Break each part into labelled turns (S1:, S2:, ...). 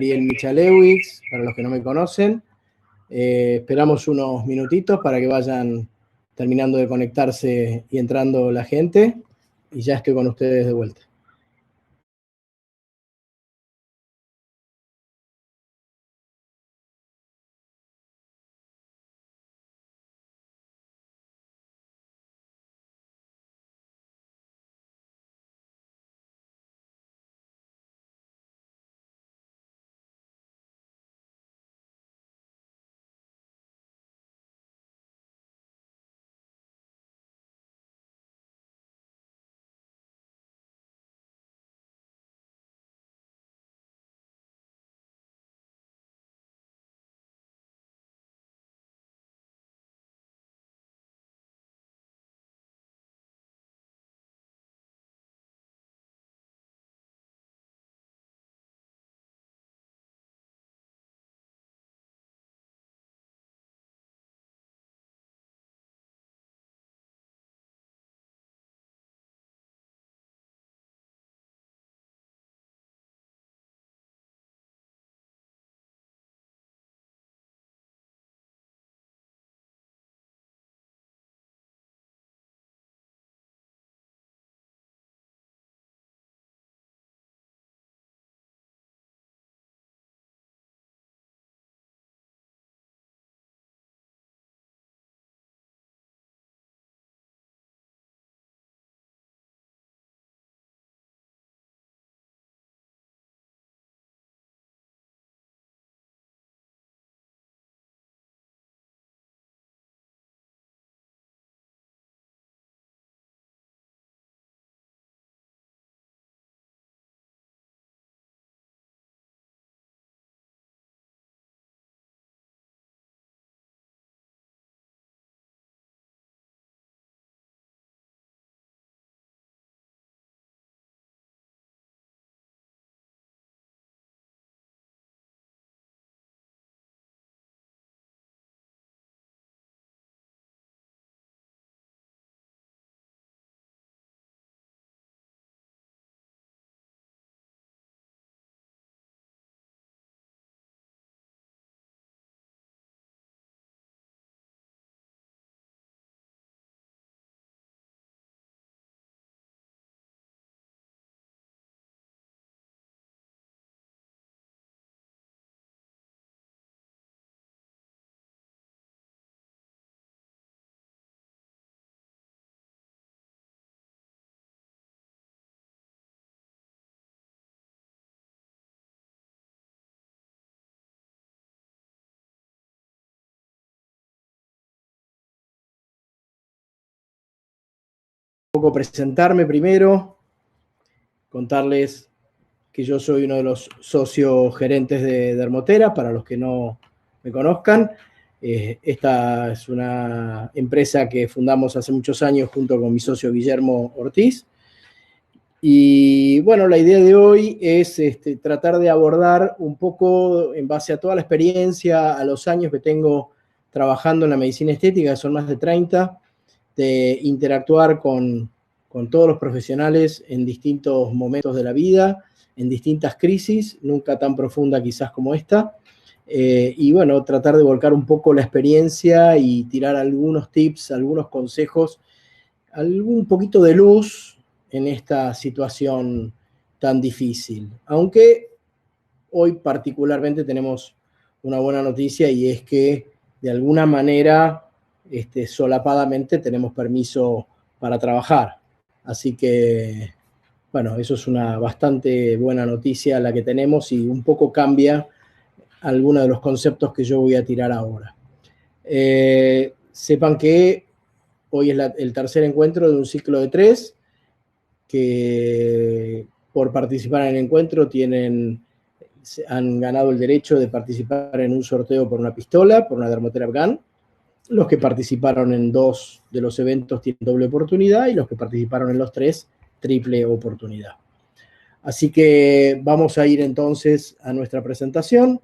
S1: Ariel Michalewicz, para los que no me conocen. Esperamos unos minutitos para que vayan terminando de conectarse y entrando la gente, y ya estoy con ustedes de vuelta. Un poco presentarme primero, contarles que yo soy uno de los socios gerentes de Dermotera, para los que no me conozcan. Esta es una empresa que fundamos hace muchos años junto con mi socio Guillermo Ortiz. Y bueno, la idea de hoy es tratar de abordar un poco, en base a toda la experiencia, a los años que tengo trabajando en la medicina estética, que son más de 30, de interactuar con todos los profesionales en distintos momentos de la vida, en distintas crisis, nunca tan profunda quizás como esta, y bueno, tratar de volcar un poco la experiencia y tirar algunos tips, algunos consejos, algún poquito de luz en esta situación tan difícil. Aunque hoy particularmente tenemos una buena noticia, y es que de alguna manera solapadamente tenemos permiso para trabajar. Así que, bueno, eso es una bastante buena noticia la que tenemos, y un poco cambia algunos de los conceptos que yo voy a tirar ahora. Sepan que hoy es el tercer encuentro de un ciclo de 3, que por participar en el encuentro han ganado el derecho de participar en un sorteo por una pistola, por una Dermotera Gun. Los que participaron en 2 de los eventos tienen doble oportunidad, y los que participaron en los 3, triple oportunidad. Así que vamos a ir entonces a nuestra presentación.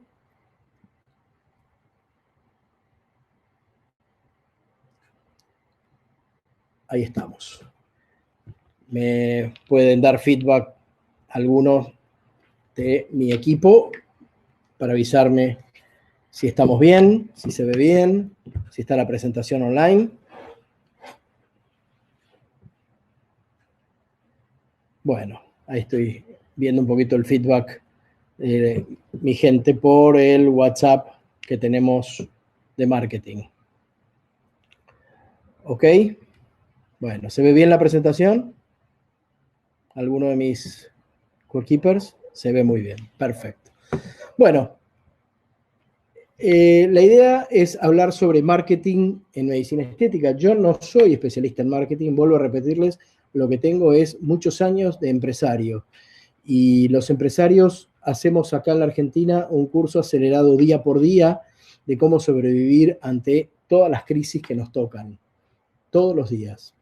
S1: Ahí estamos. Me pueden dar feedback algunos de mi equipo para avisarme si estamos bien, si se ve bien, si está la presentación online. Bueno, ahí estoy viendo un poquito el feedback de mi gente por el WhatsApp que tenemos de marketing. ¿Ok? Bueno, ¿se ve bien la presentación? ¿Alguno de mis coequippers? Se ve muy bien, perfecto. Bueno, la idea es hablar sobre marketing en medicina estética. Yo no soy especialista en marketing, vuelvo a repetirles, lo que tengo es muchos años de empresario. Y los empresarios hacemos acá en la Argentina un curso acelerado día por día de cómo sobrevivir ante todas las crisis que nos tocan, todos los días.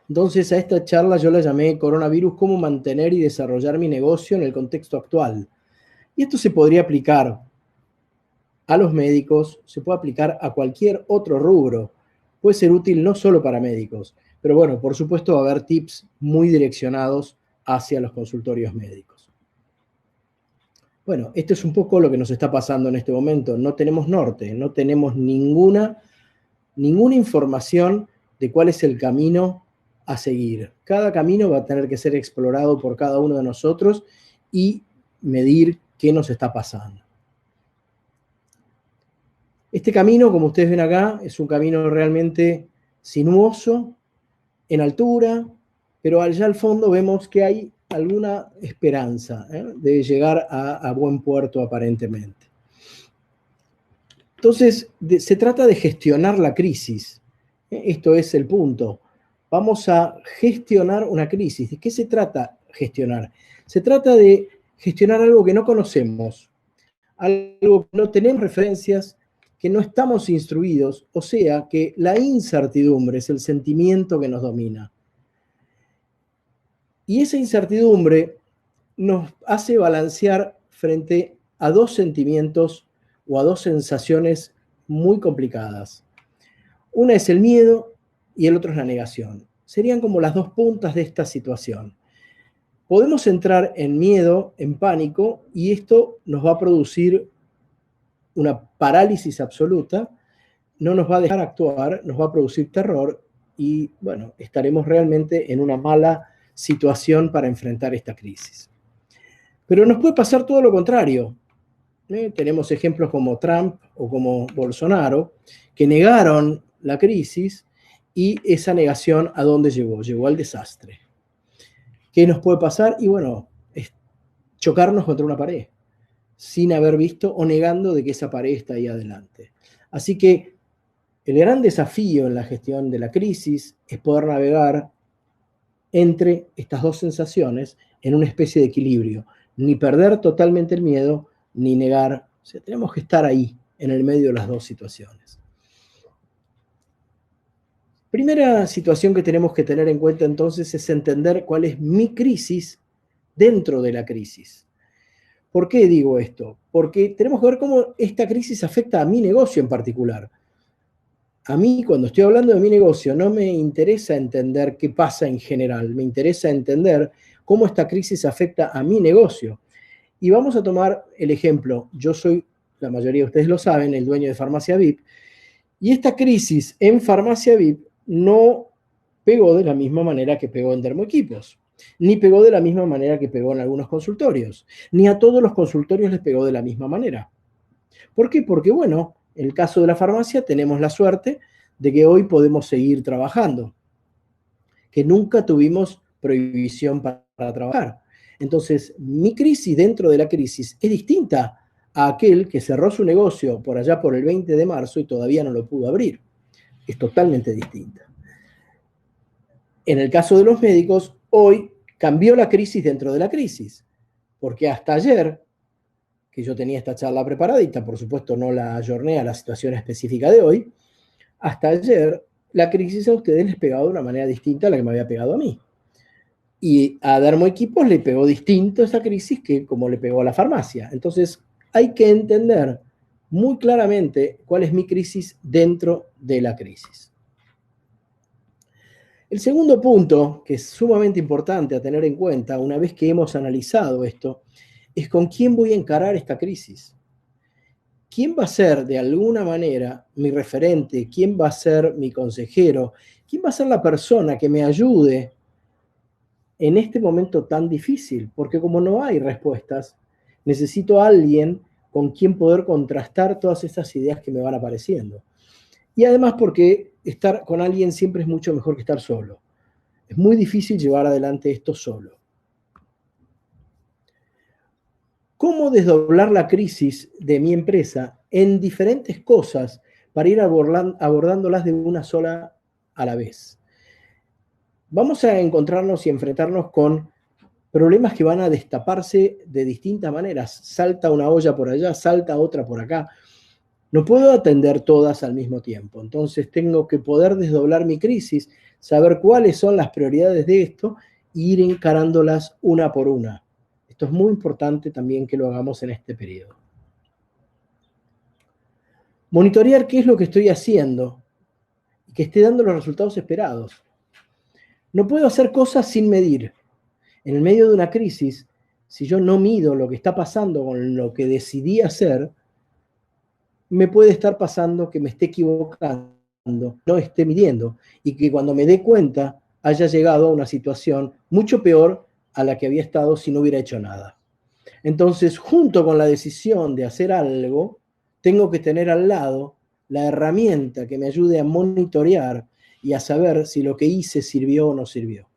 S1: Entonces a esta charla yo la llamé Coronavirus, cómo mantener y desarrollar mi negocio en el contexto actual. Y esto se podría aplicar a los médicos, se puede aplicar a cualquier otro rubro. Puede ser útil no solo para médicos, pero bueno, por supuesto va a haber tips muy direccionados hacia los consultorios médicos. Bueno, esto es un poco lo que nos está pasando en este momento. No tenemos norte, no tenemos ninguna información de cuál es el camino a seguir. Cada camino va a tener que ser explorado por cada uno de nosotros y medir qué nos está pasando. Este camino, como ustedes ven acá, es un camino realmente sinuoso, en altura, pero allá al fondo vemos que hay alguna esperanza de llegar a buen puerto aparentemente. Entonces, se trata de gestionar la crisis. Esto es el punto. Vamos a gestionar una crisis. ¿De qué se trata gestionar? Se trata de gestionar algo que no conocemos, algo que no tenemos referencias, que no estamos instruidos, o sea, que la incertidumbre es el sentimiento que nos domina. Y esa incertidumbre nos hace balancear frente a dos sentimientos o a dos sensaciones muy complicadas. Una es el miedo y el otro es la negación. Serían como las dos puntas de esta situación. Podemos entrar en miedo, en pánico, y esto nos va a producir una parálisis absoluta, no nos va a dejar actuar, nos va a producir terror y, bueno, estaremos realmente en una mala situación para enfrentar esta crisis. Pero nos puede pasar todo lo contrario. Tenemos ejemplos como Trump o como Bolsonaro, que negaron la crisis y esa negación ¿a dónde llevó? Llevó al desastre. ¿Qué nos puede pasar? Y bueno, es chocarnos contra una pared, sin haber visto o negando de que esa pared está ahí adelante. Así que el gran desafío en la gestión de la crisis es poder navegar entre estas dos sensaciones en una especie de equilibrio. Ni perder totalmente el miedo, ni negar. O sea, tenemos que estar ahí, en el medio de las dos situaciones. Primera situación que tenemos que tener en cuenta entonces es entender cuál es mi crisis dentro de la crisis. ¿Por qué digo esto? Porque tenemos que ver cómo esta crisis afecta a mi negocio en particular. A mí, cuando estoy hablando de mi negocio, no me interesa entender qué pasa en general, me interesa entender cómo esta crisis afecta a mi negocio. Y vamos a tomar el ejemplo. Yo soy, la mayoría de ustedes lo saben, el dueño de Farmacia VIP, y esta crisis en Farmacia VIP no pegó de la misma manera que pegó en Dermoequipos, ni pegó de la misma manera que pegó en algunos consultorios, ni a todos los consultorios les pegó de la misma manera. ¿Por qué? Porque, bueno, en el caso de la farmacia tenemos la suerte de que hoy podemos seguir trabajando, que nunca tuvimos prohibición para trabajar. Entonces, mi crisis dentro de la crisis es distinta a aquel que cerró su negocio por allá por el 20 de marzo y todavía no lo pudo abrir. Es totalmente distinta. En el caso de los médicos, hoy cambió la crisis dentro de la crisis, porque hasta ayer, que yo tenía esta charla preparadita, por supuesto no la ayorné a la situación específica de hoy, hasta ayer la crisis a ustedes les pegaba de una manera distinta a la que me había pegado a mí. Y a Dermoequipos le pegó distinto esa crisis que como le pegó a la farmacia. Entonces hay que entender muy claramente cuál es mi crisis dentro de la crisis. El segundo punto, que es sumamente importante a tener en cuenta una vez que hemos analizado esto, es con quién voy a encarar esta crisis. ¿Quién va a ser de alguna manera mi referente? ¿Quién va a ser mi consejero? ¿Quién va a ser la persona que me ayude en este momento tan difícil? Porque como no hay respuestas, necesito a alguien con quien poder contrastar todas estas ideas que me van apareciendo. Y además porque estar con alguien siempre es mucho mejor que estar solo. Es muy difícil llevar adelante esto solo. ¿Cómo desdoblar la crisis de mi empresa en diferentes cosas para ir abordándolas de una sola a la vez? Vamos a encontrarnos y enfrentarnos con problemas que van a destaparse de distintas maneras. Salta una olla por allá, salta otra por acá. No puedo atender todas al mismo tiempo. Entonces tengo que poder desdoblar mi crisis, saber cuáles son las prioridades de esto e ir encarándolas una por una. Esto es muy importante también que lo hagamos en este periodo. Monitorear qué es lo que estoy haciendo y que esté dando los resultados esperados. No puedo hacer cosas sin medir. En el medio de una crisis, si yo no mido lo que está pasando con lo que decidí hacer, me puede estar pasando que me esté equivocando, no esté midiendo, y que cuando me dé cuenta haya llegado a una situación mucho peor a la que había estado si no hubiera hecho nada. Entonces, junto con la decisión de hacer algo, tengo que tener al lado la herramienta que me ayude a monitorear y a saber si lo que hice sirvió o no sirvió.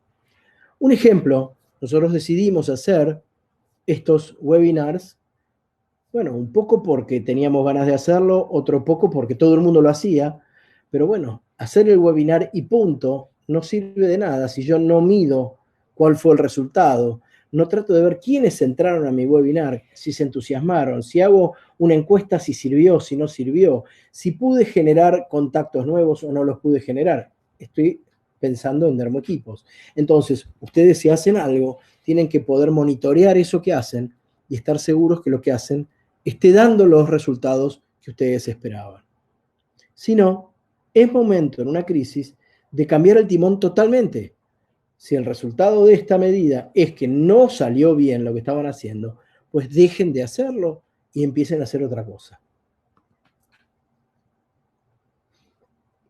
S1: Un ejemplo, nosotros decidimos hacer estos webinars, bueno, un poco porque teníamos ganas de hacerlo, otro poco porque todo el mundo lo hacía, pero bueno, hacer el webinar y punto no sirve de nada si yo no mido cuál fue el resultado. No trato de ver quiénes entraron a mi webinar, si se entusiasmaron, si hago una encuesta, si sirvió, si no sirvió, si pude generar contactos nuevos o no los pude generar. Estoy pensando en Dermoequipos. Entonces, ustedes si hacen algo, tienen que poder monitorear eso que hacen y estar seguros que lo que hacen esté dando los resultados que ustedes esperaban. Si no, es momento en una crisis de cambiar el timón totalmente. Si el resultado de esta medida es que no salió bien lo que estaban haciendo, pues dejen de hacerlo y empiecen a hacer otra cosa.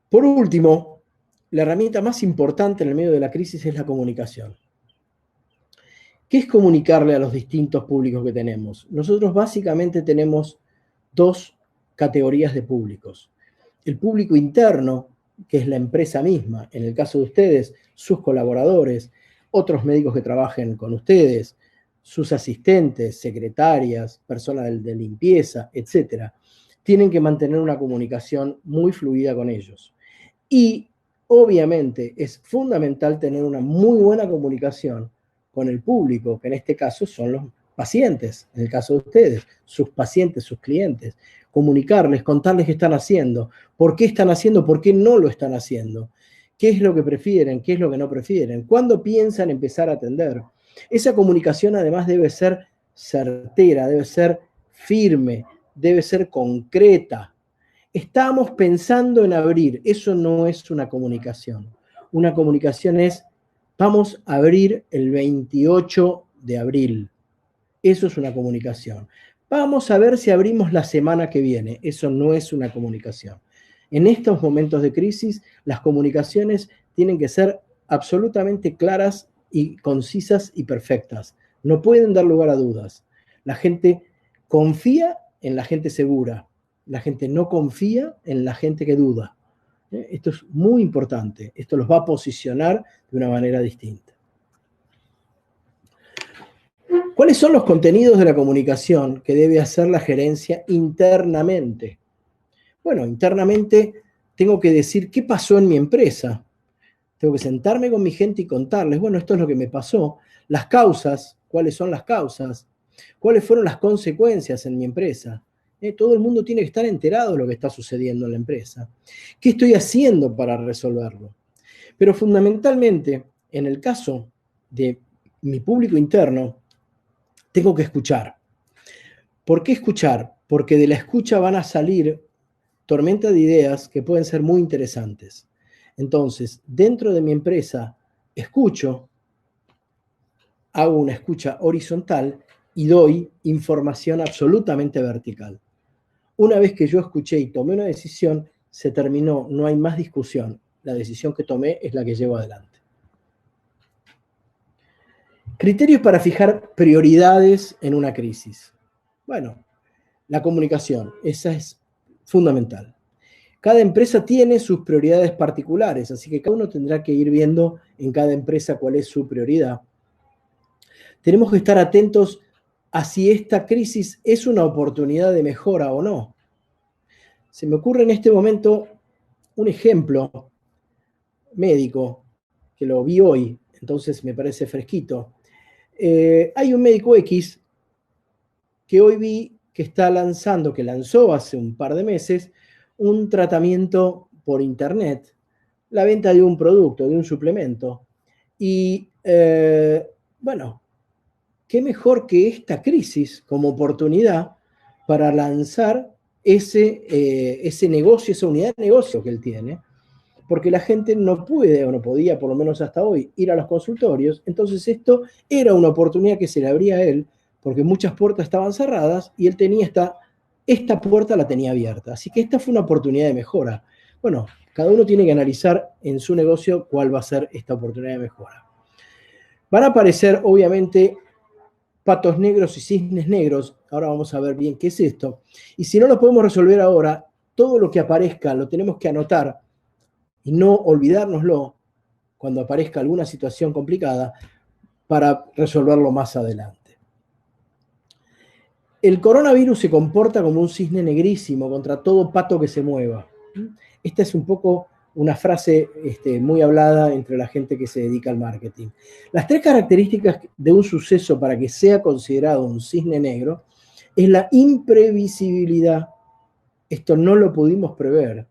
S1: Por último, la herramienta más importante en el medio de la crisis es la comunicación. ¿Qué es comunicarle a los distintos públicos que tenemos? Nosotros básicamente tenemos dos categorías de públicos. El público interno, que es la empresa misma, en el caso de ustedes, sus colaboradores, otros médicos que trabajen con ustedes, sus asistentes, secretarias, personas de limpieza, etc. Tienen que mantener una comunicación muy fluida con ellos. Y obviamente es fundamental tener una muy buena comunicación con el público, que en este caso son los pacientes, en el caso de ustedes, sus pacientes, sus clientes, comunicarles, contarles qué están haciendo, por qué no lo están haciendo, qué es lo que prefieren, qué es lo que no prefieren, cuándo piensan empezar a atender. Esa comunicación además debe ser certera, debe ser firme, debe ser concreta. Estamos pensando en abrir, eso no es una comunicación. Una comunicación es, vamos a abrir el 28 de abril. Eso es una comunicación. Vamos a ver si abrimos la semana que viene. Eso no es una comunicación. En estos momentos de crisis, las comunicaciones tienen que ser absolutamente claras y concisas y perfectas. No pueden dar lugar a dudas. La gente confía en la gente segura. La gente no confía en la gente que duda. Esto es muy importante. Esto los va a posicionar de una manera distinta. ¿Cuáles son los contenidos de la comunicación que debe hacer la gerencia internamente? Bueno, internamente tengo que decir qué pasó en mi empresa. Tengo que sentarme con mi gente y contarles, bueno, esto es lo que me pasó, las causas, cuáles son las causas, cuáles fueron las consecuencias en mi empresa. Todo el mundo tiene que estar enterado de lo que está sucediendo en la empresa. ¿Qué estoy haciendo para resolverlo? Pero fundamentalmente, en el caso de mi público interno, tengo que escuchar. ¿Por qué escuchar? Porque de la escucha van a salir tormentas de ideas que pueden ser muy interesantes. Entonces, dentro de mi empresa, escucho, hago una escucha horizontal y doy información absolutamente vertical. Una vez que yo escuché y tomé una decisión, se terminó, no hay más discusión. La decisión que tomé es la que llevo adelante. Criterios para fijar prioridades en una crisis. Bueno, la comunicación, esa es fundamental. Cada empresa tiene sus prioridades particulares, así que cada uno tendrá que ir viendo en cada empresa cuál es su prioridad. Tenemos que estar atentos a si esta crisis es una oportunidad de mejora o no. Se me ocurre en este momento un ejemplo médico que lo vi hoy, entonces me parece fresquito. Hay un médico X que hoy vi que está lanzando, que lanzó hace un par de meses, un tratamiento por internet, la venta de un producto, de un suplemento. Y bueno, qué mejor que esta crisis como oportunidad para lanzar ese negocio, esa unidad de negocio que él tiene, porque la gente no puede o no podía, por lo menos hasta hoy, ir a los consultorios. Entonces esto era una oportunidad que se le abría a él, porque muchas puertas estaban cerradas y él tenía esta puerta la tenía abierta. Así que esta fue una oportunidad de mejora. Bueno, cada uno tiene que analizar en su negocio cuál va a ser esta oportunidad de mejora. Van a aparecer, obviamente, patos negros y cisnes negros. Ahora vamos a ver bien qué es esto. Y si no lo podemos resolver ahora, todo lo que aparezca lo tenemos que anotar y no olvidárnoslo cuando aparezca alguna situación complicada para resolverlo más adelante. El coronavirus se comporta como un cisne negrísimo contra todo pato que se mueva. Esta es un poco una frase muy hablada entre la gente que se dedica al marketing. Las tres características de un suceso para que sea considerado un cisne negro es la imprevisibilidad. Esto no lo pudimos prever.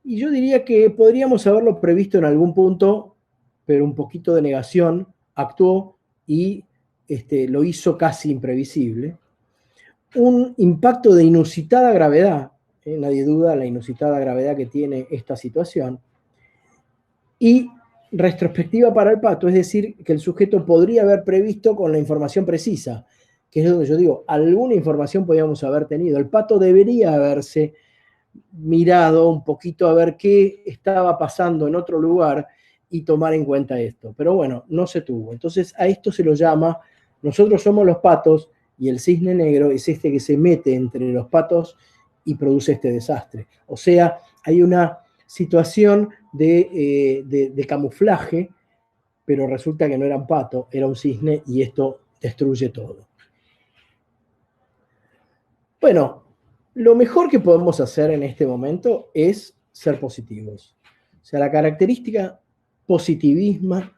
S1: Y yo diría que podríamos haberlo previsto en algún punto, pero un poquito de negación actuó y lo hizo casi imprevisible. Un impacto de inusitada gravedad, nadie duda la inusitada gravedad que tiene esta situación, y retrospectiva para el pato, es decir, que el sujeto podría haber previsto con la información precisa, que es donde yo digo, alguna información podríamos haber tenido. El pato debería haberse mirado un poquito a ver qué estaba pasando en otro lugar y tomar en cuenta esto. Pero bueno, no se tuvo. Entonces a esto se lo llama, nosotros somos los patos y el cisne negro es este que se mete entre los patos y produce este desastre. O sea, hay una situación de camuflaje, pero resulta que no era un pato, era un cisne y esto destruye todo. Bueno, lo mejor que podemos hacer en este momento es ser positivos. O sea, la característica positivista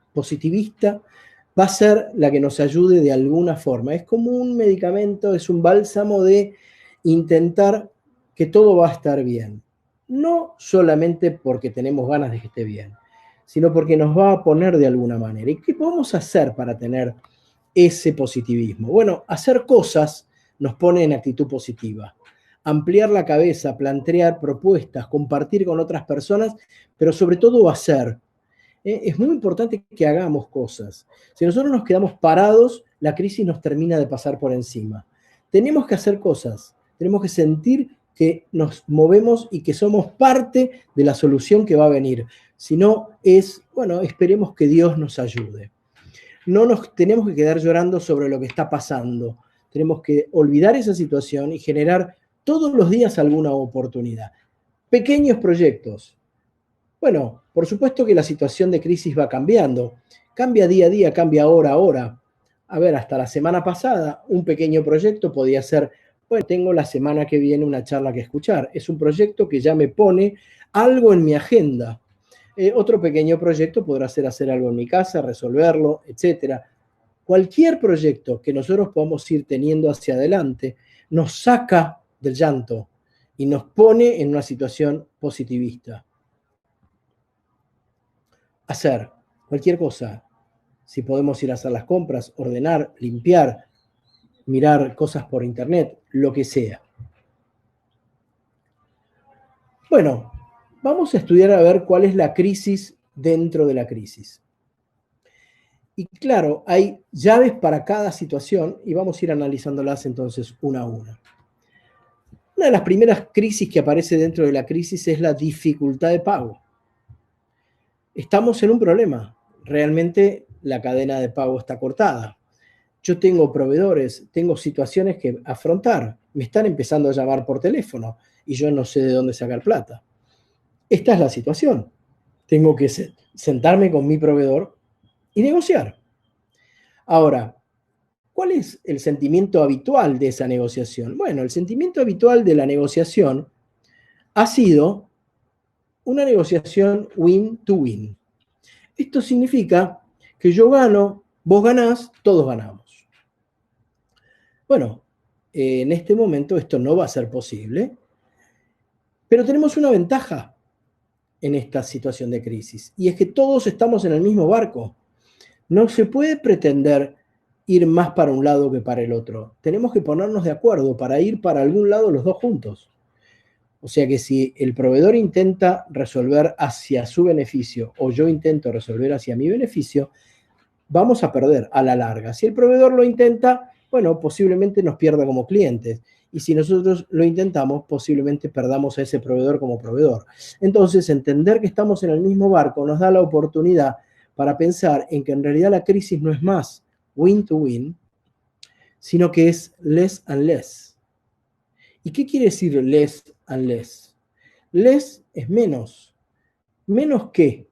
S1: va a ser la que nos ayude de alguna forma. Es como un medicamento, es un bálsamo de intentar que todo va a estar bien. No solamente porque tenemos ganas de que esté bien, sino porque nos va a poner de alguna manera. ¿Y qué podemos hacer para tener ese positivismo? Bueno, hacer cosas nos pone en actitud positiva. Ampliar la cabeza, plantear propuestas, compartir con otras personas, pero sobre todo hacer. Es muy importante que hagamos cosas. Si nosotros nos quedamos parados, la crisis nos termina de pasar por encima. Tenemos que hacer cosas, tenemos que sentir que nos movemos y que somos parte de la solución que va a venir. Si no, bueno, esperemos que Dios nos ayude. No nos tenemos que quedar llorando sobre lo que está pasando. Tenemos que olvidar esa situación y generar todos los días alguna oportunidad. Pequeños proyectos. Bueno, por supuesto que la situación de crisis va cambiando. Cambia día a día, cambia hora a hora. A ver, hasta la semana pasada, un pequeño proyecto podía ser, bueno, tengo la semana que viene una charla que escuchar. Es un proyecto que ya me pone algo en mi agenda. Otro pequeño proyecto podrá ser hacer algo en mi casa, resolverlo, etc. Cualquier proyecto que nosotros podamos ir teniendo hacia adelante nos saca del llanto y nos pone en una situación positivista. Hacer cualquier cosa. Si podemos ir a hacer las compras, ordenar, limpiar, mirar cosas por internet, lo que sea. Bueno, vamos a estudiar a ver cuál es la crisis dentro de la crisis. Y claro, hay llaves para cada situación y vamos a ir analizándolas entonces una a una. Una de las primeras crisis que aparece dentro de la crisis es la dificultad de pago. Estamos en un problema. Realmente la cadena de pago está cortada. Yo tengo proveedores, tengo situaciones que afrontar. Me están empezando a llamar por teléfono y yo no sé de dónde sacar plata. Esta es la situación. Tengo que sentarme con mi proveedor y negociar. Ahora, ¿cuál es el sentimiento habitual de esa negociación? Bueno, el sentimiento habitual de la negociación ha sido una negociación win-to-win. Esto significa que yo gano, vos ganás, todos ganamos. Bueno, en este momento esto no va a ser posible, pero tenemos una ventaja en esta situación de crisis, y es que todos estamos en el mismo barco. No se puede pretender ir más para un lado que para el otro. Tenemos que ponernos de acuerdo para ir para algún lado los dos juntos. O sea que si el proveedor intenta resolver hacia su beneficio o yo intento resolver hacia mi beneficio, vamos a perder a la larga. Si el proveedor lo intenta, bueno, posiblemente nos pierda como clientes. Y si nosotros lo intentamos, posiblemente perdamos a ese proveedor como proveedor. Entonces, entender que estamos en el mismo barco nos da la oportunidad para pensar en que en realidad la crisis no es más win to win, sino que es less and less. ¿Y qué quiere decir less and less? Less es menos. ¿Menos qué?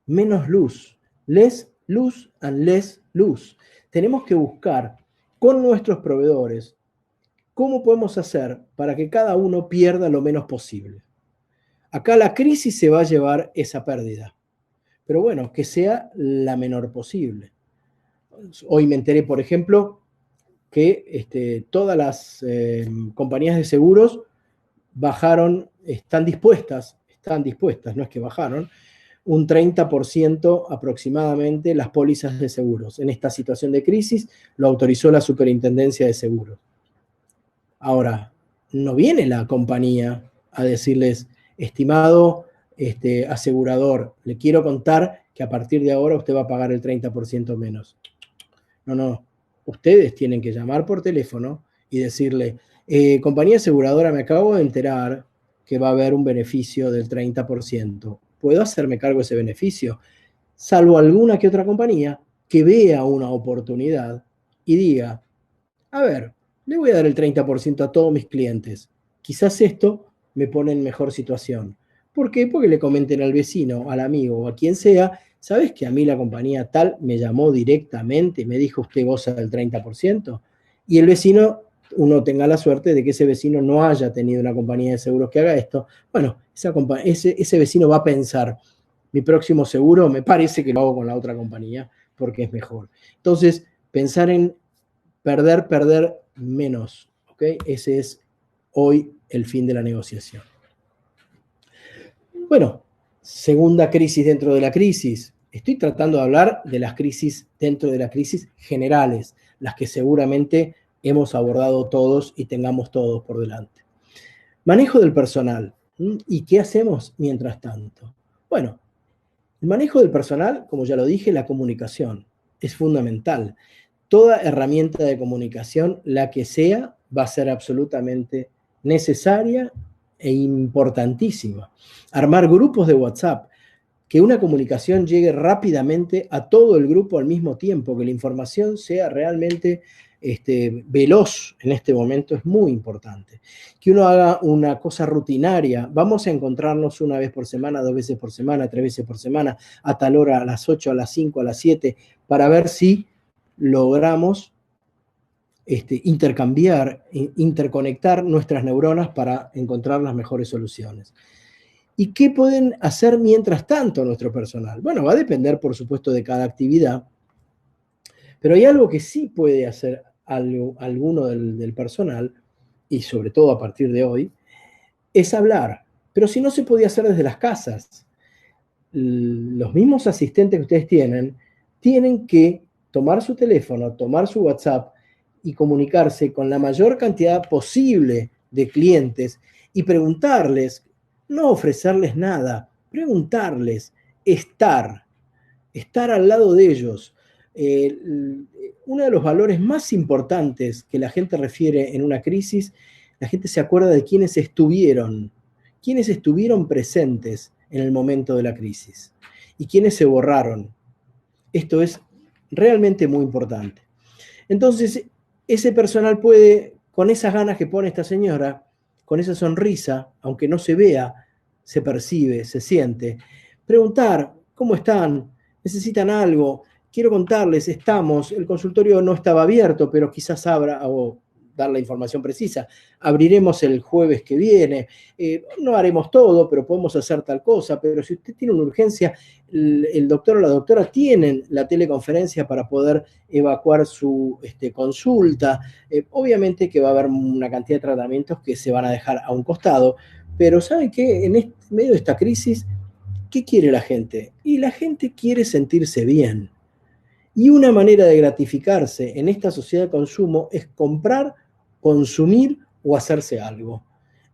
S1: Menos luz. Less luz and less luz. Tenemos que buscar con nuestros proveedores cómo podemos hacer para que cada uno pierda lo menos posible. Acá la crisis se va a llevar esa pérdida, pero bueno, que sea la menor posible. Hoy me enteré, por ejemplo, que todas las compañías de seguros bajaron, están dispuestas, no es que bajaron, un 30% aproximadamente las pólizas de seguros. En esta situación de crisis lo autorizó la Superintendencia de Seguros. Ahora, no viene la compañía a decirles, estimado asegurador, le quiero contar que a partir de ahora usted va a pagar el 30% menos. No. Ustedes tienen que llamar por teléfono y decirle, compañía aseguradora, me acabo de enterar que va a haber un beneficio del 30%. ¿Puedo hacerme cargo de ese beneficio? Salvo alguna que otra compañía que vea una oportunidad y diga, a ver, le voy a dar el 30% a todos mis clientes. Quizás esto me pone en mejor situación. ¿Por qué? Porque le comenten al vecino, al amigo o a quien sea, ¿sabes que a mí la compañía tal me llamó directamente y me dijo usted goza del 30%? Y el vecino, uno tenga la suerte de que ese vecino no haya tenido una compañía de seguros que haga esto. Bueno, ese vecino va a pensar, mi próximo seguro me parece que lo hago con la otra compañía porque es mejor. Entonces, pensar en perder menos. ¿Ok? Ese es hoy el fin de la negociación. Bueno, segunda crisis dentro de la crisis. Estoy tratando de hablar de las crisis dentro de las crisis generales, las que seguramente hemos abordado todos y tengamos todos por delante. Manejo del personal. ¿Y qué hacemos mientras tanto? Bueno, el manejo del personal, como ya lo dije, la comunicación es fundamental. Toda herramienta de comunicación, la que sea, va a ser absolutamente necesaria e importantísima. Armar grupos de WhatsApp, que una comunicación llegue rápidamente a todo el grupo al mismo tiempo, que la información sea realmente veloz en este momento es muy importante. Que uno haga una cosa rutinaria, vamos a encontrarnos una vez por semana, 2 veces por semana, 3 veces por semana, a tal hora, a las 8, a las 5, a las 7, para ver si logramos intercambiar, interconectar nuestras neuronas para encontrar las mejores soluciones. ¿Y qué pueden hacer mientras tanto nuestro personal? Bueno, va a depender, por supuesto, de cada actividad, pero hay algo que sí puede hacer alguno del personal, y sobre todo a partir de hoy, es hablar. Pero si no se podía hacer desde las casas, los mismos asistentes que ustedes tienen que tomar su teléfono, tomar su WhatsApp y comunicarse con la mayor cantidad posible de clientes y preguntarles, no ofrecerles nada, preguntarles, estar al lado de ellos. Uno de los valores más importantes que la gente refiere en una crisis, la gente se acuerda de quienes estuvieron presentes en el momento de la crisis y quienes se borraron. Esto es realmente muy importante. Entonces, ese personal puede, con esas ganas que pone esta señora, con esa sonrisa, aunque no se vea, se percibe, se siente, preguntar, ¿cómo están? ¿Necesitan algo? Quiero contarles, el consultorio no estaba abierto, pero quizás abra, o dar la información precisa, abriremos el jueves que viene, no haremos todo, pero podemos hacer tal cosa, pero si usted tiene una urgencia, el doctor o la doctora tienen la teleconferencia para poder evacuar su consulta. Obviamente que va a haber una cantidad de tratamientos que se van a dejar a un costado, pero ¿saben qué? En medio de esta crisis, ¿qué quiere la gente? Y la gente quiere sentirse bien. Y una manera de gratificarse en esta sociedad de consumo es comprar, consumir o hacerse algo.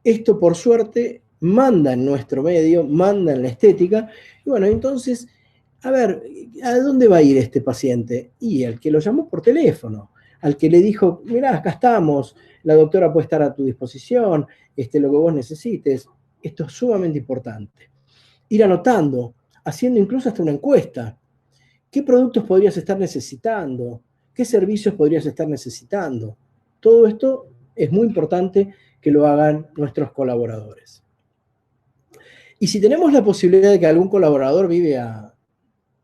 S1: Esto, por suerte, manda en nuestro medio, manda en la estética. Y bueno, entonces, a ver, ¿a dónde va a ir este paciente? Y al que lo llamó por teléfono, al que le dijo, mirá, acá estamos, la doctora puede estar a tu disposición, lo que vos necesites. Esto es sumamente importante. Ir anotando, haciendo incluso hasta una encuesta. ¿Qué productos podrías estar necesitando? ¿Qué servicios podrías estar necesitando? Todo esto es muy importante que lo hagan nuestros colaboradores. Y si tenemos la posibilidad de que algún colaborador vive a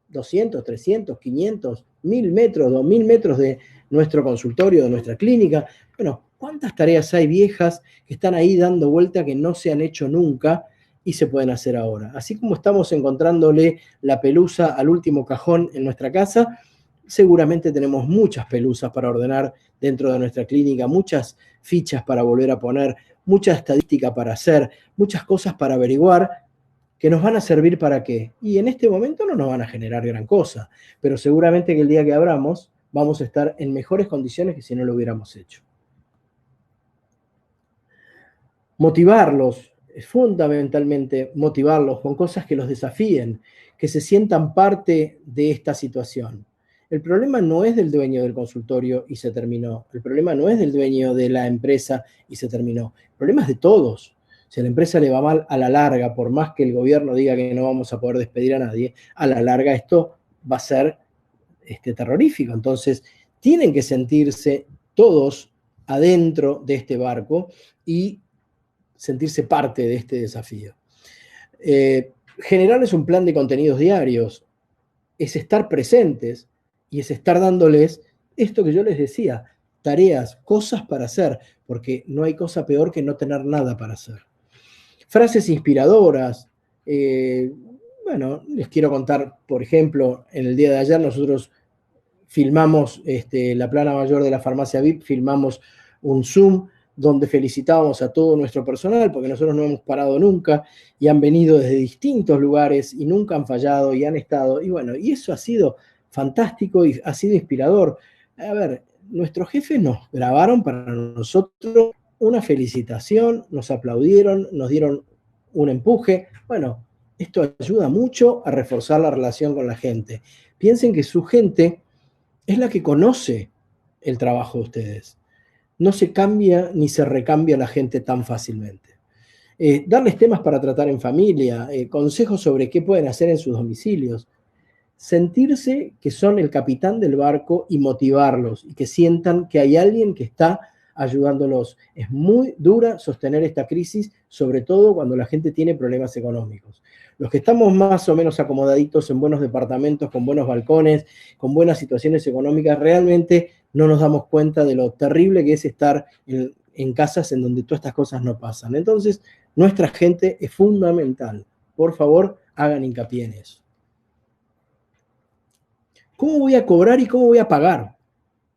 S1: 200, 300, 500, 1000 metros, 2000 metros de nuestro consultorio, de nuestra clínica, bueno, ¿cuántas tareas hay viejas que están ahí dando vuelta que no se han hecho nunca y se pueden hacer ahora? Así como estamos encontrándole la pelusa al último cajón en nuestra casa, seguramente tenemos muchas pelusas para ordenar dentro de nuestra clínica, muchas fichas para volver a poner, mucha estadística para hacer, muchas cosas para averiguar que nos van a servir para qué. Y en este momento no nos van a generar gran cosa, pero seguramente que el día que abramos vamos a estar en mejores condiciones que si no lo hubiéramos hecho. Motivarlos, fundamentalmente motivarlos con cosas que los desafíen, que se sientan parte de esta situación. El problema no es del dueño del consultorio y se terminó. El problema no es del dueño de la empresa y se terminó. El problema es de todos. Si a la empresa le va mal, a la larga, por más que el gobierno diga que no vamos a poder despedir a nadie, a la larga esto va a ser terrorífico. Entonces, tienen que sentirse todos adentro de este barco y sentirse parte de este desafío. Generarles un plan de contenidos diarios es estar presentes y es estar dándoles esto que yo les decía, tareas, cosas para hacer, porque no hay cosa peor que no tener nada para hacer. Frases inspiradoras. Bueno, les quiero contar, por ejemplo, en el día de ayer nosotros filmamos la plana mayor de la farmacia VIP, filmamos un Zoom donde felicitábamos a todo nuestro personal, porque nosotros no hemos parado nunca y han venido desde distintos lugares y nunca han fallado y han estado. Y bueno, y eso ha sido fantástico y ha sido inspirador. A ver, nuestros jefes nos grabaron para nosotros una felicitación, nos aplaudieron, nos dieron un empuje. Bueno, esto ayuda mucho a reforzar la relación con la gente. Piensen que su gente es la que conoce el trabajo de ustedes. No se cambia ni se recambia la gente tan fácilmente. Darles temas para tratar en familia, consejos sobre qué pueden hacer en sus domicilios. Sentirse que son el capitán del barco y motivarlos y que sientan que hay alguien que está ayudándolos. Es muy dura sostener esta crisis, sobre todo cuando la gente tiene problemas económicos. Los que estamos más o menos acomodaditos en buenos departamentos, con buenos balcones, con buenas situaciones económicas, realmente no nos damos cuenta de lo terrible que es estar en casas en donde todas estas cosas no pasan. Entonces, nuestra gente es fundamental. Por favor, hagan hincapié en eso. ¿Cómo voy a cobrar y cómo voy a pagar?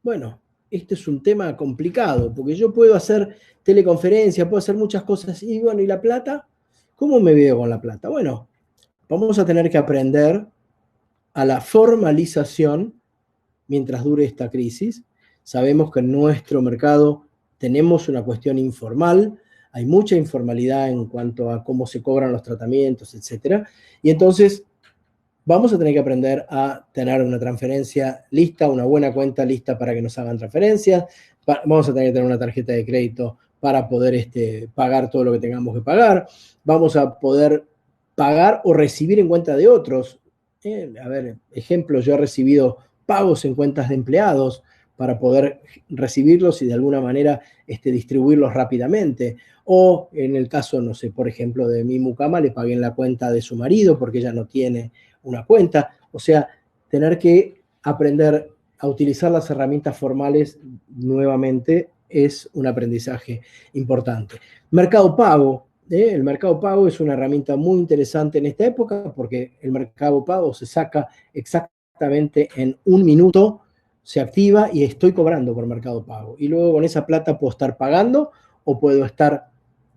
S1: Bueno, este es un tema complicado, porque yo puedo hacer teleconferencia, puedo hacer muchas cosas, y bueno, ¿y la plata? ¿Cómo me veo con la plata? Bueno, vamos a tener que aprender a la formalización mientras dure esta crisis. Sabemos que en nuestro mercado tenemos una cuestión informal, hay mucha informalidad en cuanto a cómo se cobran los tratamientos, etc. Y entonces vamos a tener que aprender a tener una transferencia lista, una buena cuenta lista para que nos hagan transferencias, vamos a tener que tener una tarjeta de crédito para poder pagar todo lo que tengamos que pagar, vamos a poder pagar o recibir en cuenta de otros. A ver, ejemplo, yo he recibido pagos en cuentas de empleados para poder recibirlos y de alguna manera distribuirlos rápidamente. O en el caso, no sé, por ejemplo, de mi mucama, le pagué en la cuenta de su marido porque ella no tiene una cuenta. O sea, tener que aprender a utilizar las herramientas formales nuevamente es un aprendizaje importante. Mercado Pago. El Mercado Pago es una herramienta muy interesante en esta época porque el Mercado Pago se saca exactamente en 1 minuto, se activa y estoy cobrando por Mercado Pago. Y luego con esa plata puedo estar pagando o puedo estar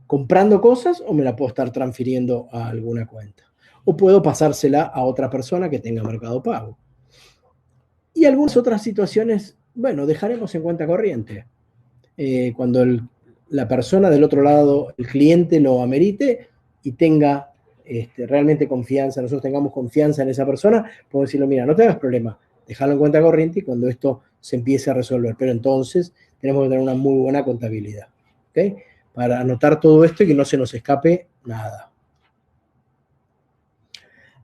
S1: comprando cosas o me la puedo estar transfiriendo a alguna cuenta. O puedo pasársela a otra persona que tenga Mercado Pago. Y algunas otras situaciones, bueno, dejaremos en cuenta corriente. Cuando la persona del otro lado, el cliente, lo amerite y tenga realmente confianza, nosotros tengamos confianza en esa persona, podemos decirle, mira, no te hagas problema, dejarlo en cuenta corriente y cuando esto se empiece a resolver. Pero entonces tenemos que tener una muy buena contabilidad, ¿okay? Para anotar todo esto y que no se nos escape nada.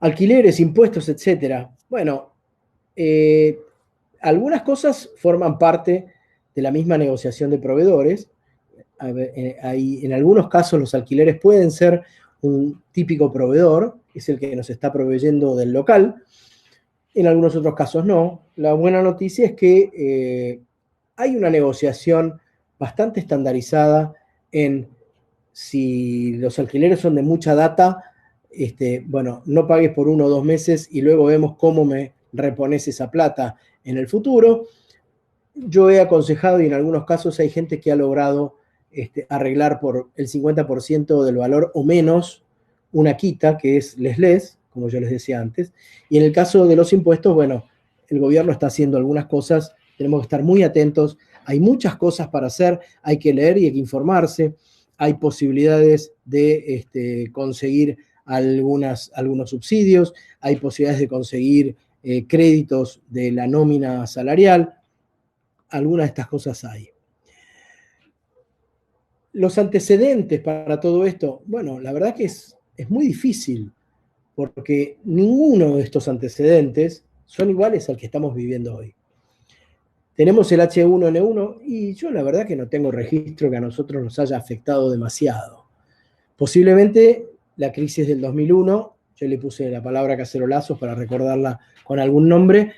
S1: Alquileres, impuestos, etcétera. Bueno, algunas cosas forman parte de la misma negociación de proveedores. En algunos casos los alquileres pueden ser un típico proveedor, que es el que nos está proveyendo del local. En algunos otros casos no. La buena noticia es que hay una negociación bastante estandarizada en si los alquileres son de mucha data, bueno, no pagues por 1 o 2 meses y luego vemos cómo me repones esa plata en el futuro. Yo he aconsejado y en algunos casos hay gente que ha logrado arreglar por el 50% del valor o menos una quita, que es les, como yo les decía antes. Y en el caso de los impuestos, bueno, el gobierno está haciendo algunas cosas, tenemos que estar muy atentos, hay muchas cosas para hacer, hay que leer y hay que informarse, hay posibilidades de conseguir algunos subsidios, hay posibilidades de conseguir créditos de la nómina salarial, algunas de estas cosas hay. Los antecedentes para todo esto, bueno, la verdad que es muy difícil, porque ninguno de estos antecedentes son iguales al que estamos viviendo hoy. Tenemos el H1N1 y yo la verdad que no tengo registro que a nosotros nos haya afectado demasiado. Posiblemente la crisis del 2001, yo le puse la palabra cacerolazos para recordarla con algún nombre,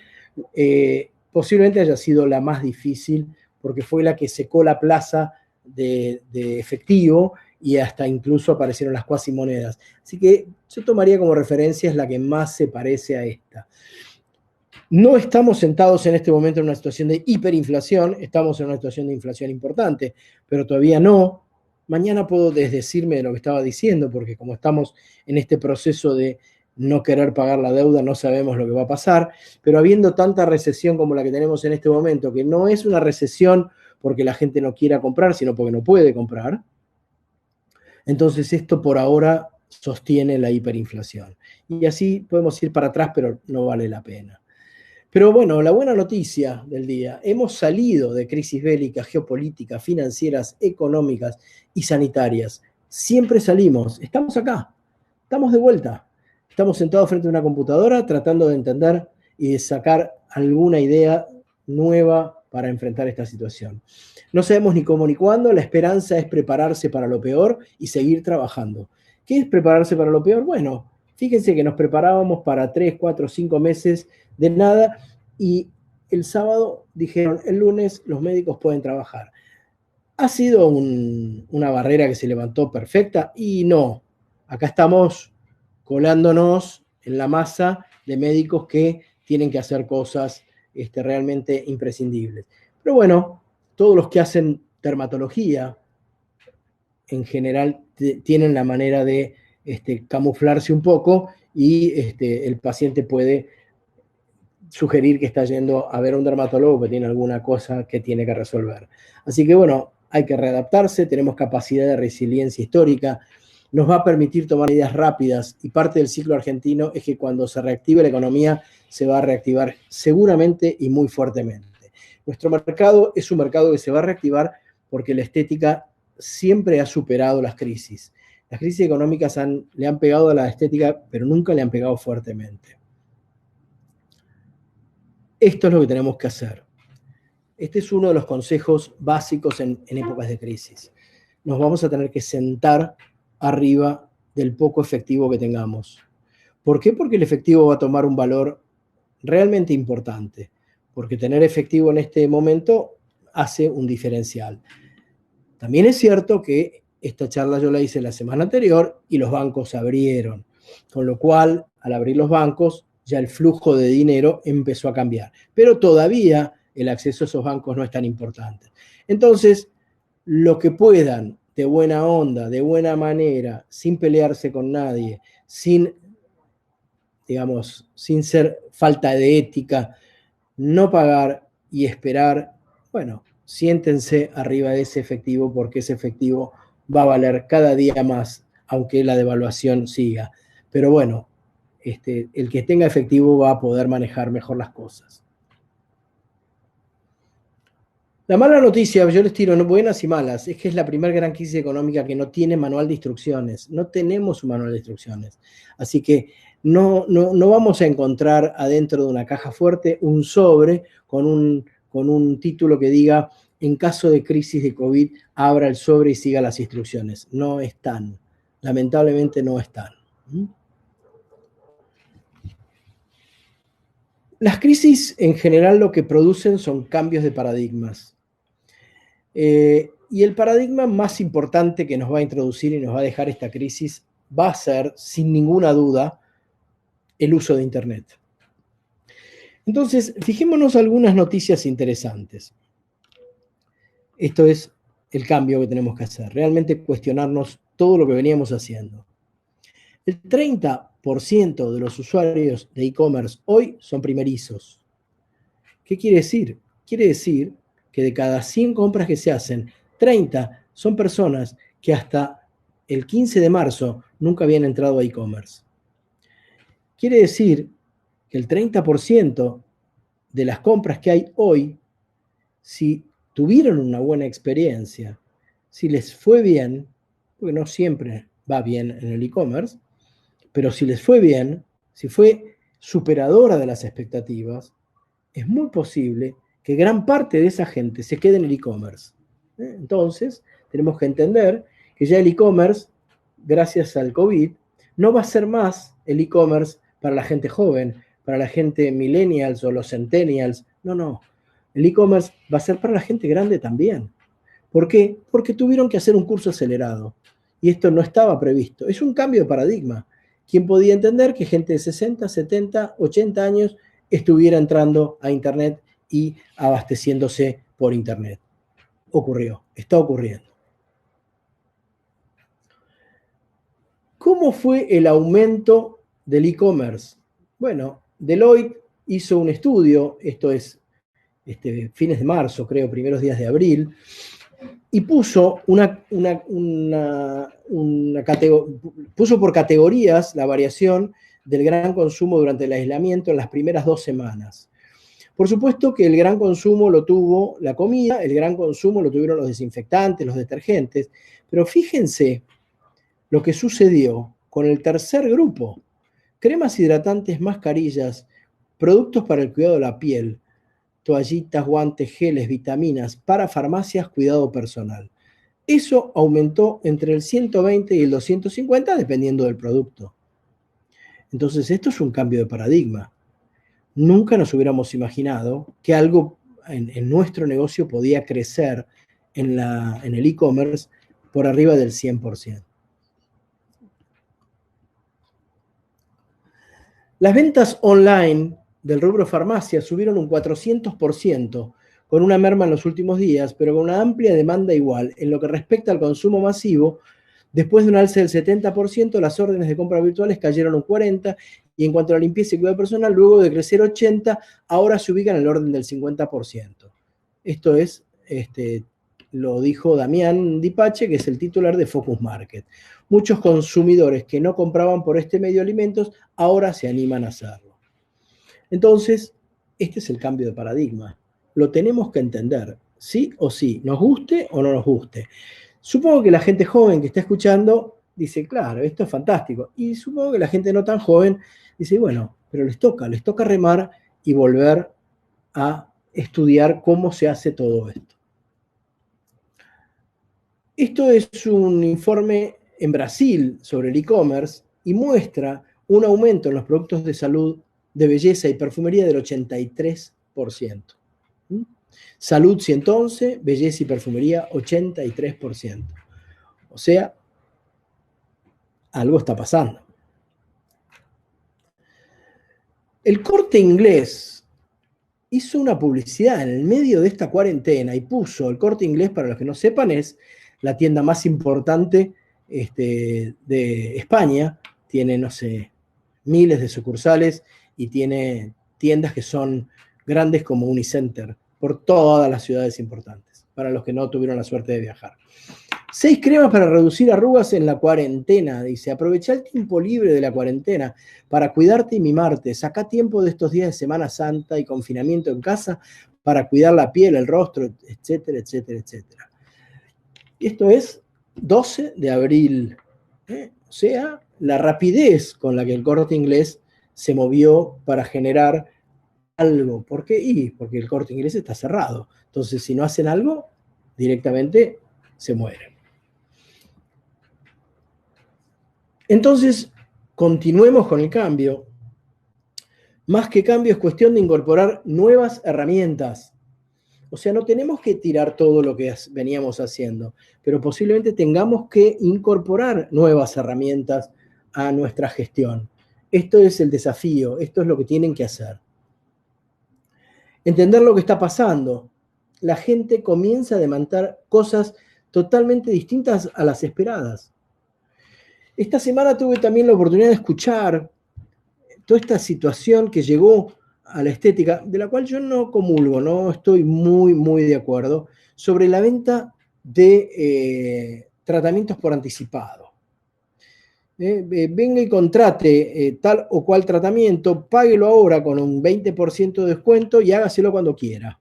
S1: posiblemente haya sido la más difícil porque fue la que secó la plaza de efectivo y hasta incluso aparecieron las cuasimonedas. Así que yo tomaría como referencia es la que más se parece a esta. No estamos sentados en este momento en una situación de hiperinflación, estamos en una situación de inflación importante, pero todavía no. Mañana puedo desdecirme de lo que estaba diciendo, porque como estamos en este proceso de no querer pagar la deuda, no sabemos lo que va a pasar, pero habiendo tanta recesión como la que tenemos en este momento, que no es una recesión porque la gente no quiera comprar, sino porque no puede comprar, entonces esto por ahora sostiene la hiperinflación. Y así podemos ir para atrás, pero no vale la pena. Pero bueno, la buena noticia del día, hemos salido de crisis bélicas, geopolíticas, financieras, económicas y sanitarias. Siempre salimos, estamos acá, estamos de vuelta. Estamos sentados frente a una computadora tratando de entender y de sacar alguna idea nueva para enfrentar esta situación. No sabemos ni cómo ni cuándo, la esperanza es prepararse para lo peor y seguir trabajando. ¿Qué es prepararse para lo peor? Bueno, fíjense que nos preparábamos para 3, 4, 5 meses de nada y el sábado dijeron, el lunes los médicos pueden trabajar. ¿Ha sido una barrera que se levantó perfecta? Y no, acá estamos colándonos en la masa de médicos que tienen que hacer cosas realmente imprescindibles. Pero bueno, todos los que hacen dermatología en general tienen la manera de camuflarse un poco y el paciente puede sugerir que está yendo a ver a un dermatólogo que tiene alguna cosa que tiene que resolver. Así que bueno, hay que readaptarse, tenemos capacidad de resiliencia histórica, nos va a permitir tomar medidas rápidas y parte del ciclo argentino es que cuando se reactive la economía se va a reactivar seguramente y muy fuertemente. Nuestro mercado es un mercado que se va a reactivar porque la estética siempre ha superado las crisis. Las crisis económicas le han pegado a la estética, pero nunca le han pegado fuertemente. Esto es lo que tenemos que hacer. Este es uno de los consejos básicos en épocas de crisis. Nos vamos a tener que sentar arriba del poco efectivo que tengamos. ¿Por qué? Porque el efectivo va a tomar un valor realmente importante. Porque tener efectivo en este momento hace un diferencial. También es cierto que esta charla yo la hice la semana anterior y los bancos abrieron. Con lo cual, al abrir los bancos, ya el flujo de dinero empezó a cambiar. Pero todavía el acceso a esos bancos no es tan importante. Entonces, lo que puedan, de buena onda, de buena manera, sin pelearse con nadie, sin, digamos, sin ser falta de ética, no pagar y esperar, bueno, siéntense arriba de ese efectivo porque ese efectivo va a valer cada día más, aunque la devaluación siga. Pero bueno, el que tenga efectivo va a poder manejar mejor las cosas. La mala noticia, yo les tiro buenas y malas, es que es la primera gran crisis económica que no tiene manual de instrucciones. No tenemos un manual de instrucciones. Así que no vamos a encontrar adentro de una caja fuerte un sobre con un título que diga, en caso de crisis de COVID, abra el sobre y siga las instrucciones. No están. Lamentablemente no están. Las crisis en general lo que producen son cambios de paradigmas. Y el paradigma más importante que nos va a introducir y nos va a dejar esta crisis va a ser, sin ninguna duda, el uso de Internet. Entonces, fijémonos algunas noticias interesantes. Esto es el cambio que tenemos que hacer, realmente cuestionarnos todo lo que veníamos haciendo. El 30% de los usuarios de e-commerce hoy son primerizos. ¿Qué quiere decir? Quiere decir que de cada 100 compras que se hacen, 30 son personas que hasta el 15 de marzo nunca habían entrado a e-commerce. Quiere decir que el 30% de las compras que hay hoy, si tuvieron una buena experiencia, si les fue bien, porque no siempre va bien en el e-commerce, pero si les fue bien, si fue superadora de las expectativas, es muy posible que gran parte de esa gente se quede en el e-commerce. Entonces, tenemos que entender que ya el e-commerce, gracias al COVID, no va a ser más el e-commerce para la gente joven, para la gente millennials o los centennials. No. El e-commerce va a ser para la gente grande también. ¿Por qué? Porque tuvieron que hacer un curso acelerado. Y esto no estaba previsto. Es un cambio de paradigma. ¿Quién podía entender que gente de 60, 70, 80 años estuviera entrando a Internet y abasteciéndose por Internet? Ocurrió, está ocurriendo. ¿Cómo fue el aumento del e-commerce? Bueno, Deloitte hizo un estudio, esto es fines de marzo, creo, primeros días de abril, y puso puso por categorías la variación del gran consumo durante el aislamiento en las primeras 2 semanas. Por supuesto que el gran consumo lo tuvo la comida, el gran consumo lo tuvieron los desinfectantes, los detergentes, pero fíjense lo que sucedió con el tercer grupo: cremas hidratantes, mascarillas, productos para el cuidado de la piel, toallitas, guantes, geles, vitaminas, para farmacias, cuidado personal. Eso aumentó entre el 120 y el 250 dependiendo del producto. Entonces, esto es un cambio de paradigma. Nunca nos hubiéramos imaginado que algo en nuestro negocio podía crecer en el e-commerce por arriba del 100%. Las ventas online del rubro farmacia subieron un 400%, con una merma en los últimos días, pero con una amplia demanda igual. En lo que respecta al consumo masivo, después de un alza del 70%, las órdenes de compra virtuales cayeron un 40%, y en cuanto a la limpieza y cuidado personal, luego de crecer 80%, ahora se ubican en el orden del 50%. Esto es lo dijo Damián Dipache, que es el titular de Focus Market. Muchos consumidores que no compraban por este medio de alimentos ahora se animan a hacerlo. Entonces, este es el cambio de paradigma. Lo tenemos que entender, sí o sí, nos guste o no nos guste. Supongo que la gente joven que está escuchando dice, claro, esto es fantástico. Y supongo que la gente no tan joven dice, bueno, pero les toca remar y volver a estudiar cómo se hace todo esto. Esto es un informe en Brasil sobre el e-commerce y muestra un aumento en los productos de salud, de belleza y perfumería del 83%. Salud 111, belleza y perfumería 83%. O sea, algo está pasando. El Corte Inglés hizo una publicidad en el medio de esta cuarentena y puso, el Corte Inglés, para los que no sepan, es la tienda más importante de España. Tiene, no sé, miles de sucursales y tiene tiendas que son grandes como Unicenter por todas las ciudades importantes, para los que no tuvieron la suerte de viajar. 6 cremas para reducir arrugas en la cuarentena, dice. Aprovecha el tiempo libre de la cuarentena para cuidarte y mimarte. Saca tiempo de estos días de Semana Santa y confinamiento en casa para cuidar la piel, el rostro, etcétera, etcétera, etcétera. Esto es 12 de abril. O sea, la rapidez con la que el Corte Inglés se movió para generar algo. ¿Por qué? Porque el Corte Inglés está cerrado. Entonces, si no hacen algo, directamente se mueren. Entonces, continuemos con el cambio. Más que cambio es cuestión de incorporar nuevas herramientas. O sea, no tenemos que tirar todo lo que veníamos haciendo, pero posiblemente tengamos que incorporar nuevas herramientas a nuestra gestión. Esto es el desafío, esto es lo que tienen que hacer. Entender lo que está pasando. La gente comienza a demandar cosas totalmente distintas a las esperadas. Esta semana tuve también la oportunidad de escuchar toda esta situación que llegó a la estética, de la cual yo no comulgo, no estoy muy de acuerdo, sobre la venta de tratamientos por anticipado. Venga y contrate tal o cual tratamiento, páguelo ahora con un 20% de descuento y hágaselo cuando quiera.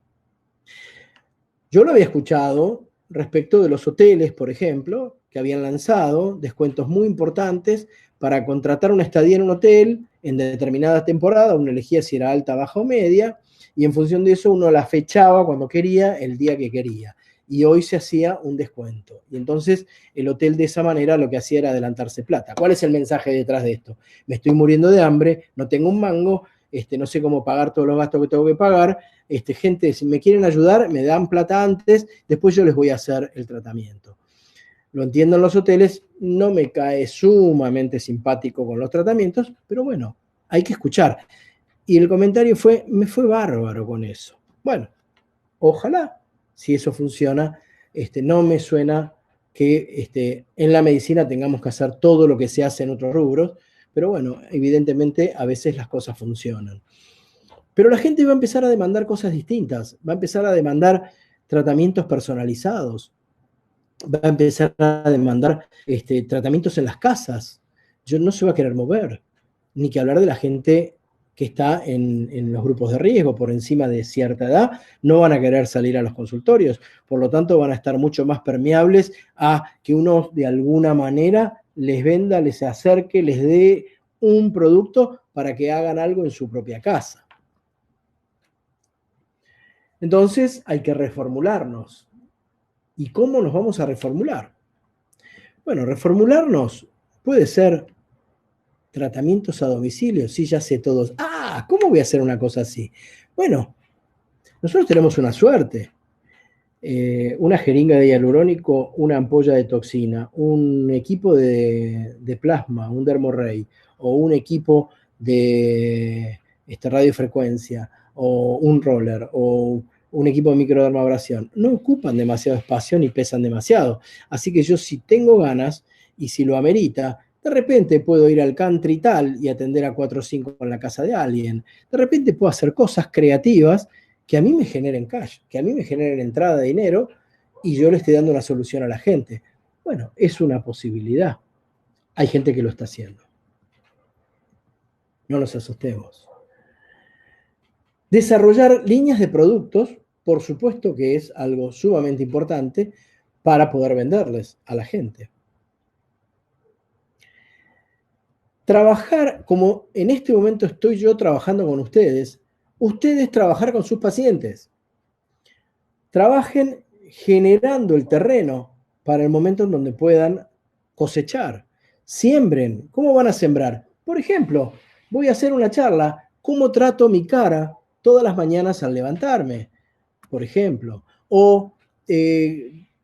S1: Yo lo había escuchado respecto de los hoteles, por ejemplo, que habían lanzado descuentos muy importantes para contratar una estadía en un hotel en determinada temporada. Uno elegía si era alta, baja o media, y en función de eso uno la fechaba cuando quería, el día que quería. Y hoy se hacía un descuento. Y entonces el hotel de esa manera lo que hacía era adelantarse plata. ¿Cuál es el mensaje detrás de esto? Me estoy muriendo de hambre, no tengo un mango, no sé cómo pagar todos los gastos que tengo que pagar. Gente, si me quieren ayudar, me dan plata antes, después yo les voy a hacer el tratamiento. Lo entiendo en los hoteles, no me cae sumamente simpático con los tratamientos, pero bueno, hay que escuchar. Y el comentario fue, me fue bárbaro con eso. Bueno, ojalá, si eso funciona, no me suena que en la medicina tengamos que hacer todo lo que se hace en otros rubros, pero bueno, evidentemente a veces las cosas funcionan. Pero la gente va a empezar a demandar cosas distintas, va a empezar a demandar tratamientos personalizados, va a empezar a demandar tratamientos en las casas. Yo no se va a querer mover, ni que hablar de la gente que está en los grupos de riesgo por encima de cierta edad, no van a querer salir a los consultorios, por lo tanto van a estar mucho más permeables a que uno de alguna manera les venda, les acerque, les dé un producto para que hagan algo en su propia casa. Entonces hay que reformularnos. ¿Y cómo nos vamos a reformular? Bueno, reformularnos puede ser tratamientos a domicilio. Sí, ya sé todos. Ah, ¿cómo voy a hacer una cosa así? Bueno, nosotros tenemos una suerte. Una jeringa de hialurónico, una ampolla de toxina, un equipo de plasma, un dermorray, o un equipo de radiofrecuencia, o un roller, o un equipo de microdermabrasión, no ocupan demasiado espacio ni pesan demasiado. Así que yo, si tengo ganas y si lo amerita, de repente puedo ir al country tal y atender a 4 o 5 en la casa de alguien. De repente puedo hacer cosas creativas que a mí me generen cash, que a mí me generen entrada de dinero y yo le estoy dando una solución a la gente. Bueno, es una posibilidad. Hay gente que lo está haciendo. No nos asustemos. Desarrollar líneas de productos, por supuesto que es algo sumamente importante para poder venderles a la gente. Trabajar como en este momento estoy yo trabajando con ustedes trabajar con sus pacientes. Trabajen generando el terreno para el momento en donde puedan cosechar. Siembren. ¿Cómo van a sembrar? Por ejemplo, voy a hacer una charla, ¿cómo trato mi cara todas las mañanas al levantarme? Por ejemplo. O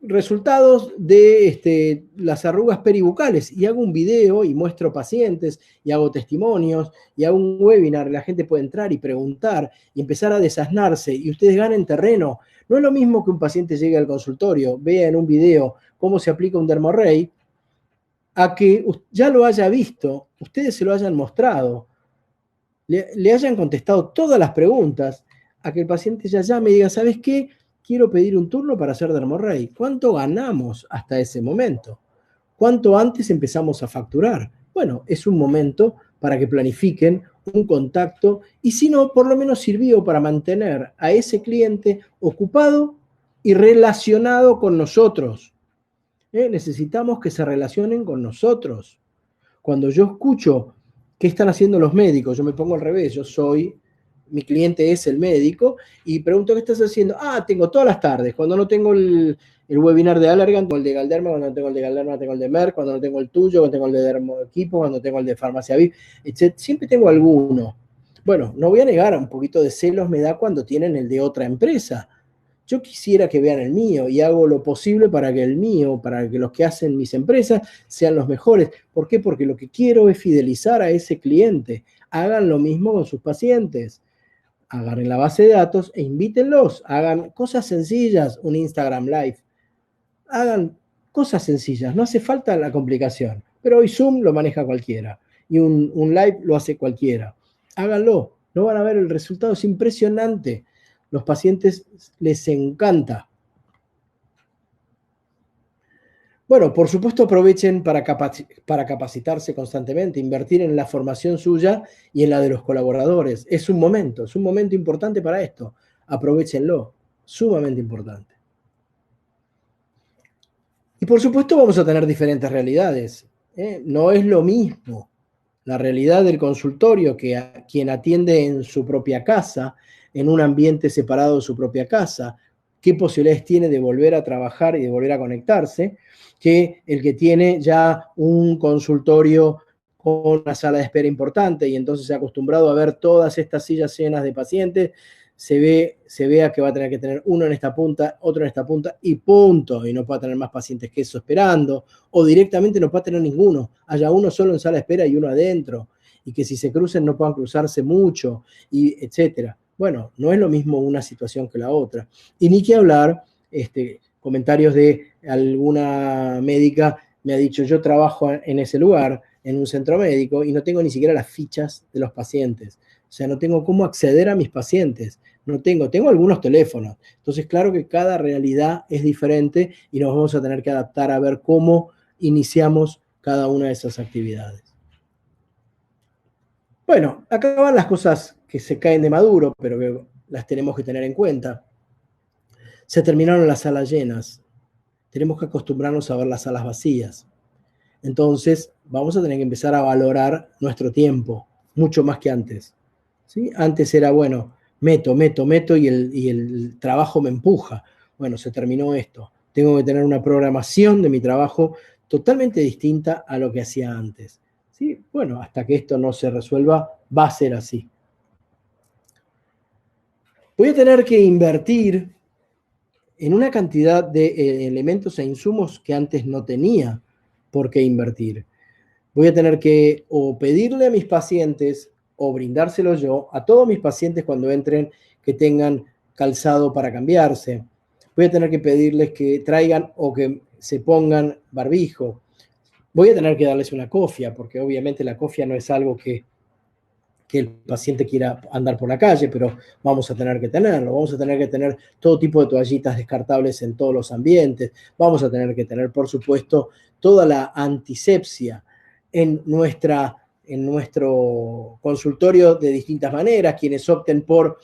S1: resultados de las arrugas peribucales, y hago un video y muestro pacientes y hago testimonios y hago un webinar, la gente puede entrar y preguntar y empezar a desasnarse y ustedes ganen terreno. No es lo mismo que un paciente llegue al consultorio, vea en un video cómo se aplica un Dermoray, a que ya lo haya visto, ustedes se lo hayan mostrado, le hayan contestado todas las preguntas, a que el paciente ya llame y diga, ¿sabes qué? Quiero pedir un turno para hacer Dermoray. ¿Cuánto ganamos hasta ese momento? ¿Cuánto antes empezamos a facturar? Bueno, es un momento para que planifiquen un contacto y si no, por lo menos sirvió para mantener a ese cliente ocupado y relacionado con nosotros. Necesitamos que se relacionen con nosotros. Cuando yo escucho qué están haciendo los médicos, yo me pongo al revés, mi cliente es el médico, y pregunto qué estás haciendo. Tengo todas las tardes, cuando no tengo el webinar de Allergan, tengo el de Galderma, cuando no tengo el de Galderma, tengo el de Merck, cuando no tengo el tuyo, cuando tengo el de Dermoequipo, cuando tengo el de Farmacia VIP, etc. Siempre tengo alguno. Bueno, no voy a negar, un poquito de celos me da cuando tienen el de otra empresa. Yo quisiera que vean el mío y hago lo posible para que el mío, para que los que hacen mis empresas sean los mejores. ¿Por qué? Porque lo que quiero es fidelizar a ese cliente. Hagan lo mismo con sus pacientes. Agarren la base de datos e invítenlos. Hagan cosas sencillas, un Instagram Live. Hagan cosas sencillas, no hace falta la complicación. Pero hoy Zoom lo maneja cualquiera y un live lo hace cualquiera. Háganlo, no van a ver el resultado, es impresionante. Los pacientes les encanta. Bueno, por supuesto aprovechen para capacitarse constantemente, invertir en la formación suya y en la de los colaboradores. Es un momento importante para esto. Aprovechenlo, sumamente importante. Y por supuesto vamos a tener diferentes realidades. No es lo mismo la realidad del consultorio que quien atiende en su propia casa, en un ambiente separado de su propia casa, qué posibilidades tiene de volver a trabajar y de volver a conectarse, que el que tiene ya un consultorio con una sala de espera importante y entonces se ha acostumbrado a ver todas estas sillas llenas de pacientes, se vea que va a tener que tener uno en esta punta, otro en esta punta y punto, y no puede tener más pacientes que eso esperando, o directamente no puede tener ninguno, haya uno solo en sala de espera y uno adentro, y que si se crucen no puedan cruzarse mucho, y etcétera. Bueno, no es lo mismo una situación que la otra. Y ni que hablar, comentarios de alguna médica me ha dicho, yo trabajo en ese lugar, en un centro médico, y no tengo ni siquiera las fichas de los pacientes. O sea, no tengo cómo acceder a mis pacientes. No tengo algunos teléfonos. Entonces, claro que cada realidad es diferente y nos vamos a tener que adaptar a ver cómo iniciamos cada una de esas actividades. Bueno, acá van las cosas que se caen de maduro, pero que las tenemos que tener en cuenta. Se terminaron las salas llenas. Tenemos que acostumbrarnos a ver las salas vacías. Entonces, vamos a tener que empezar a valorar nuestro tiempo, mucho más que antes. ¿Sí? Antes era, bueno, meto y el trabajo me empuja. Bueno, se terminó esto. Tengo que tener una programación de mi trabajo totalmente distinta a lo que hacía antes. ¿Sí? Bueno, hasta que esto no se resuelva, va a ser así. Voy a tener que invertir en una cantidad de elementos e insumos que antes no tenía por qué invertir. Voy a tener que o pedirle a mis pacientes o brindárselo yo a todos mis pacientes cuando entren que tengan calzado para cambiarse. Voy a tener que pedirles que traigan o que se pongan barbijo. Voy a tener que darles una cofia, porque obviamente la cofia no es algo que que el paciente quiera andar por la calle, pero vamos a tener que tenerlo. Vamos a tener que tener todo tipo de toallitas descartables en todos los ambientes. Vamos a tener que tener, por supuesto, toda la antisepsia en nuestro consultorio de distintas maneras. Quienes opten por,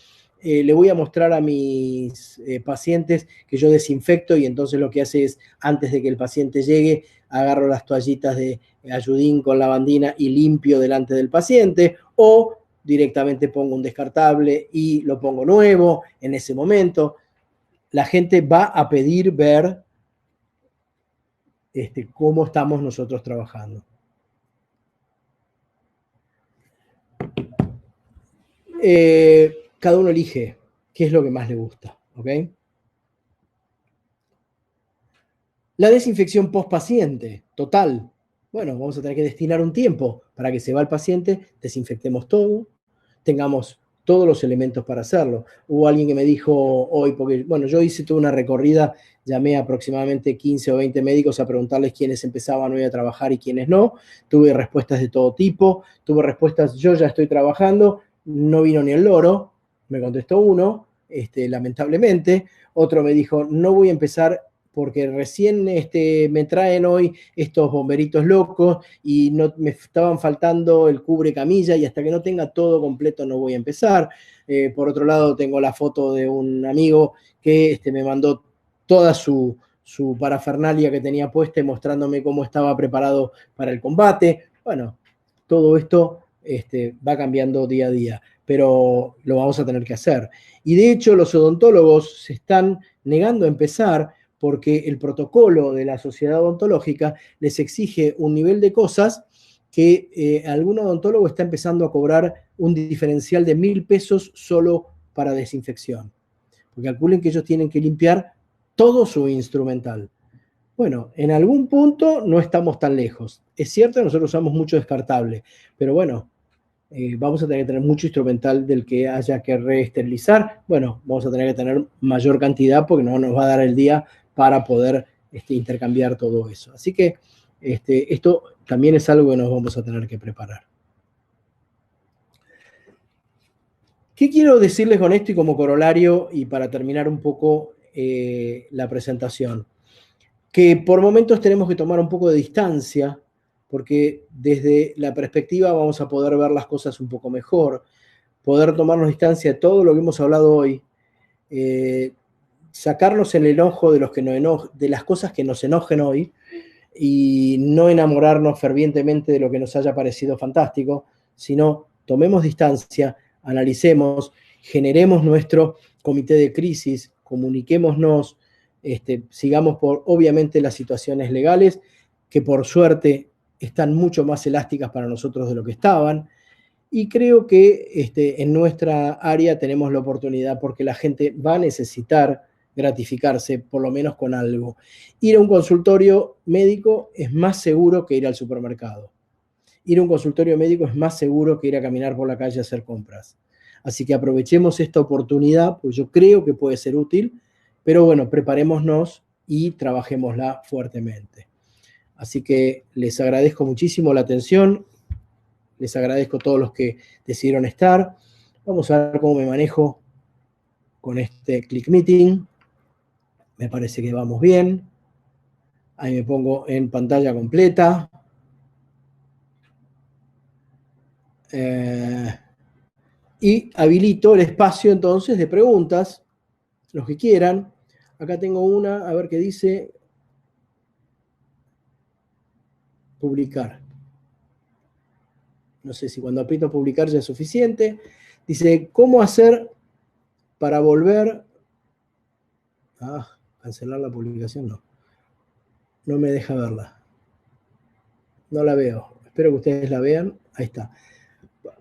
S1: le voy a mostrar a mis pacientes que yo desinfecto, y entonces lo que hace es, antes de que el paciente llegue, agarro las toallitas de ayudín con lavandina y limpio delante del paciente, o directamente pongo un descartable y lo pongo nuevo en ese momento. La gente va a pedir ver cómo estamos nosotros trabajando. Cada uno elige qué es lo que más le gusta, ¿ok? La desinfección post-paciente, total. Bueno, vamos a tener que destinar un tiempo para que se va el paciente, desinfectemos todo, tengamos todos los elementos para hacerlo. Hubo alguien que me dijo hoy, porque, bueno, yo hice toda una recorrida, llamé a aproximadamente 15 o 20 médicos a preguntarles quiénes empezaban hoy a trabajar y quiénes no. Tuve respuestas de todo tipo, tuve respuestas, yo ya estoy trabajando, no vino ni el loro, me contestó uno, lamentablemente. Otro me dijo, no voy a empezar porque recién me traen hoy estos bomberitos locos y no, me estaban faltando el cubre camilla, y hasta que no tenga todo completo no voy a empezar. Por otro lado, tengo la foto de un amigo que me mandó toda su parafernalia que tenía puesta, mostrándome cómo estaba preparado para el combate. Bueno, todo esto va cambiando día a día, pero lo vamos a tener que hacer. Y de hecho, los odontólogos se están negando a empezar porque el protocolo de la sociedad odontológica les exige un nivel de cosas que algún odontólogo está empezando a cobrar un diferencial de 1.000 pesos solo para desinfección. Porque calculen que ellos tienen que limpiar todo su instrumental. Bueno, en algún punto no estamos tan lejos. Es cierto que nosotros usamos mucho descartable, pero bueno, vamos a tener que tener mucho instrumental del que haya que reesterilizar. Bueno, vamos a tener que tener mayor cantidad porque no nos va a dar el día para poder intercambiar todo eso. Así que esto también es algo que nos vamos a tener que preparar. ¿Qué quiero decirles con esto y como corolario y para terminar un poco la presentación? Que por momentos tenemos que tomar un poco de distancia, porque desde la perspectiva vamos a poder ver las cosas un poco mejor, poder tomarnos distancia de todo lo que hemos hablado hoy, sacarnos el enojo de las cosas que nos enojen hoy, y no enamorarnos fervientemente de lo que nos haya parecido fantástico, sino tomemos distancia, analicemos, generemos nuestro comité de crisis, comuniquémonos, sigamos por, obviamente, las situaciones legales, que por suerte están mucho más elásticas para nosotros de lo que estaban, y creo que en nuestra área tenemos la oportunidad, porque la gente va a necesitar gratificarse por lo menos con algo. Ir a un consultorio médico es más seguro que ir al supermercado. Ir a un consultorio médico es más seguro que ir a caminar por la calle a hacer compras. Así que aprovechemos esta oportunidad, pues yo creo que puede ser útil, pero bueno, preparémonos y trabajémosla fuertemente. Así que les agradezco muchísimo la atención, les agradezco a todos los que decidieron estar. Vamos a ver cómo me manejo con este Click Meeting. Me parece que vamos bien. Ahí me pongo en pantalla completa. Y habilito el espacio entonces de preguntas, los que quieran. Acá tengo una, a ver qué dice. Publicar. No sé si cuando aprieto publicar ya es suficiente. Dice, ¿cómo hacer para volver? Cancelar la publicación, no. No me deja verla. No la veo. Espero que ustedes la vean. Ahí está.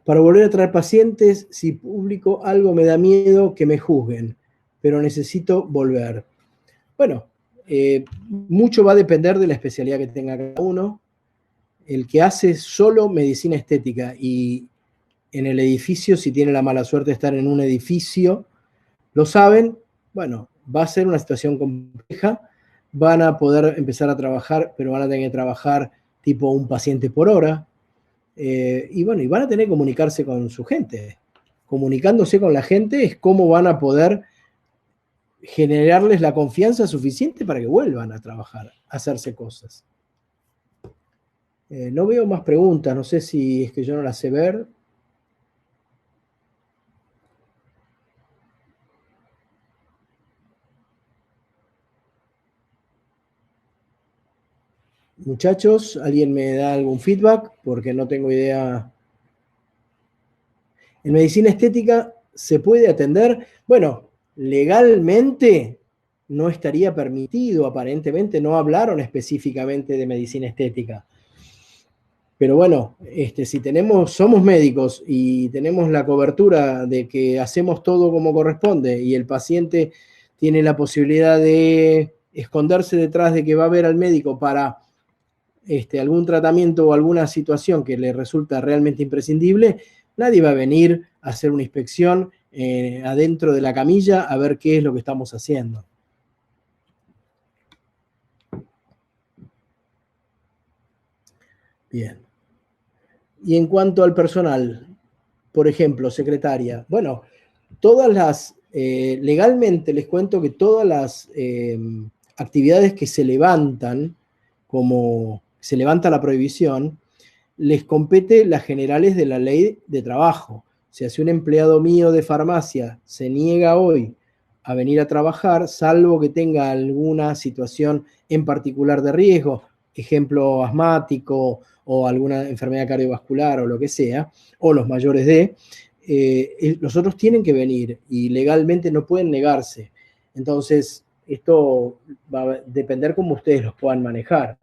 S1: Para volver a traer pacientes, si publico algo me da miedo que me juzguen, pero necesito volver. Bueno, mucho va a depender de la especialidad que tenga cada uno. El que hace solo medicina estética y en el edificio, si tiene la mala suerte de estar en un edificio, lo saben, bueno, va a ser una situación compleja, van a poder empezar a trabajar, pero van a tener que trabajar tipo un paciente por hora, Y bueno, y van a tener que comunicarse con su gente. Comunicándose con la gente es cómo van a poder generarles la confianza suficiente para que vuelvan a trabajar, a hacerse cosas. No veo más preguntas, no sé si es que yo no las sé ver. Muchachos, ¿alguien me da algún feedback? Porque no tengo idea. En medicina estética se puede atender, bueno, legalmente no estaría permitido, aparentemente no hablaron específicamente de medicina estética. Pero bueno, si somos médicos y tenemos la cobertura de que hacemos todo como corresponde y el paciente tiene la posibilidad de esconderse detrás de que va a ver al médico para algún tratamiento o alguna situación que le resulta realmente imprescindible, nadie va a venir a hacer una inspección adentro de la camilla a ver qué es lo que estamos haciendo. Bien. Y en cuanto al personal, por ejemplo, secretaria, bueno, legalmente les cuento que todas las actividades que se levantan, como se levanta la prohibición, les compete las generales de la ley de trabajo. O sea, si un empleado mío de farmacia se niega hoy a venir a trabajar, salvo que tenga alguna situación en particular de riesgo, ejemplo asmático o alguna enfermedad cardiovascular o lo que sea, o los mayores los otros tienen que venir y legalmente no pueden negarse. Entonces, esto va a depender cómo ustedes los puedan manejar.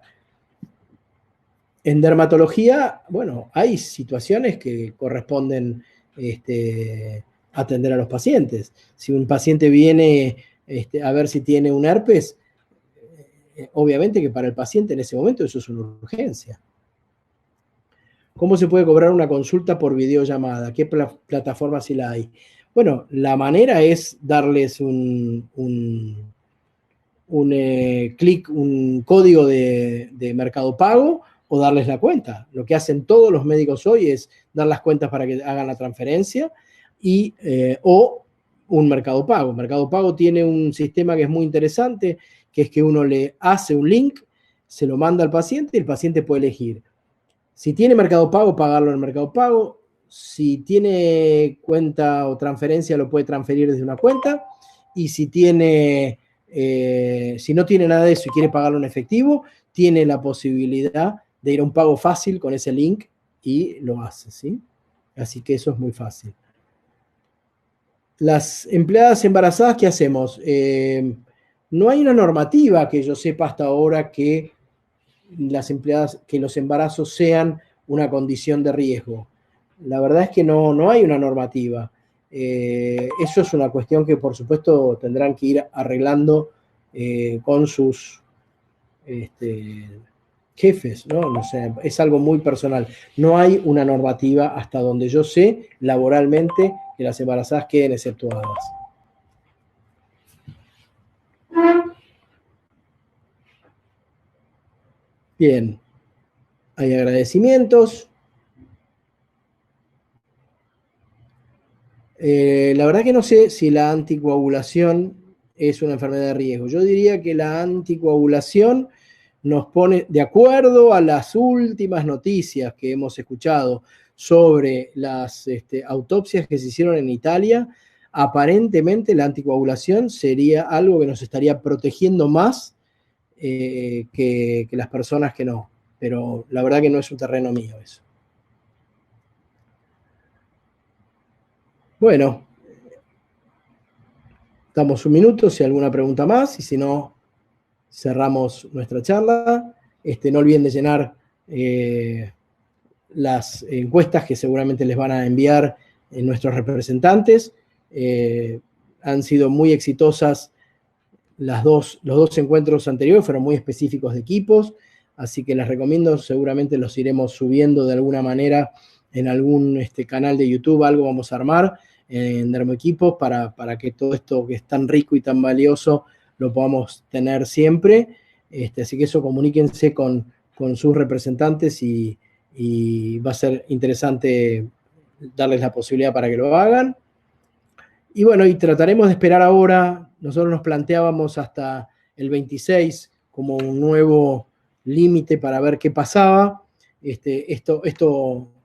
S1: En dermatología, bueno, hay situaciones que corresponden atender a los pacientes. Si un paciente viene a ver si tiene un herpes, obviamente que para el paciente en ese momento eso es una urgencia. ¿Cómo se puede cobrar una consulta por videollamada? ¿Qué plataforma si la hay? Bueno, la manera es darles un clic, un código de Mercado Pago o darles la cuenta. Lo que hacen todos los médicos hoy es dar las cuentas para que hagan la transferencia o un Mercado Pago. Mercado Pago tiene un sistema que es muy interesante, que es que uno le hace un link, se lo manda al paciente y el paciente puede elegir. Si tiene Mercado Pago, pagarlo en Mercado Pago. Si tiene cuenta o transferencia, lo puede transferir desde una cuenta. Y si no tiene nada de eso y quiere pagarlo en efectivo, tiene la posibilidad de ir a un pago fácil con ese link y lo hace, ¿sí? Así que eso es muy fácil. Las empleadas embarazadas, ¿qué hacemos? No hay una normativa que yo sepa hasta ahora que los embarazos sean una condición de riesgo. La verdad es que no hay una normativa. Eso es una cuestión que, por supuesto, tendrán que ir arreglando con sus jefes, ¿no? No sé, es algo muy personal. No hay una normativa, hasta donde yo sé, laboralmente, que las embarazadas queden exceptuadas. Bien, hay agradecimientos. La verdad que no sé si la anticoagulación es una enfermedad de riesgo. Yo diría que la anticoagulación nos pone, de acuerdo a las últimas noticias que hemos escuchado sobre las autopsias que se hicieron en Italia, aparentemente la anticoagulación sería algo que nos estaría protegiendo más que las personas que no. Pero la verdad que no es un terreno mío eso. Bueno, damos un minuto si hay alguna pregunta más y si no, cerramos nuestra charla. No olviden de llenar las encuestas que seguramente les van a enviar nuestros representantes. Han sido muy exitosas los dos encuentros anteriores, fueron muy específicos de equipos, así que les recomiendo, seguramente los iremos subiendo de alguna manera en algún canal de YouTube, algo vamos a armar en Dermoequipos para que todo esto que es tan rico y tan valioso lo podamos tener siempre. Así que eso, comuníquense con sus representantes y y va a ser interesante darles la posibilidad para que lo hagan. Y bueno, y trataremos de esperar ahora. Nosotros nos planteábamos hasta el 26 como un nuevo límite para ver qué pasaba. Esto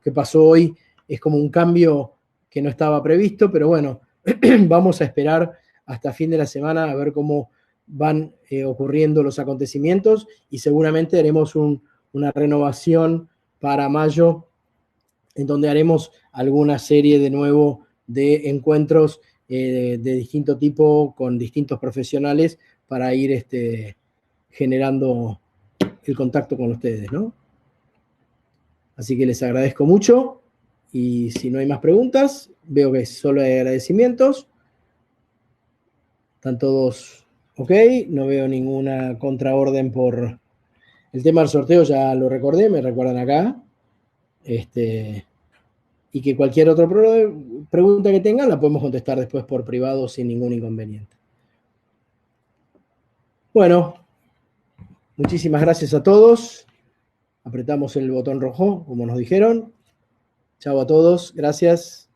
S1: que pasó hoy es como un cambio que no estaba previsto, pero bueno, vamos a esperar hasta fin de la semana a ver cómo van ocurriendo los acontecimientos y seguramente haremos una renovación para mayo en donde haremos alguna serie de nuevo de encuentros de distinto tipo con distintos profesionales para ir generando el contacto con ustedes, ¿no? Así que les agradezco mucho y si no hay más preguntas, veo que solo hay agradecimientos. Están todos ok, no veo ninguna contraorden por el tema del sorteo, ya lo recordé, me recuerdan acá. Y que cualquier otra pregunta que tengan la podemos contestar después por privado sin ningún inconveniente. Bueno, muchísimas gracias a todos. Apretamos el botón rojo, como nos dijeron. Chao a todos, gracias.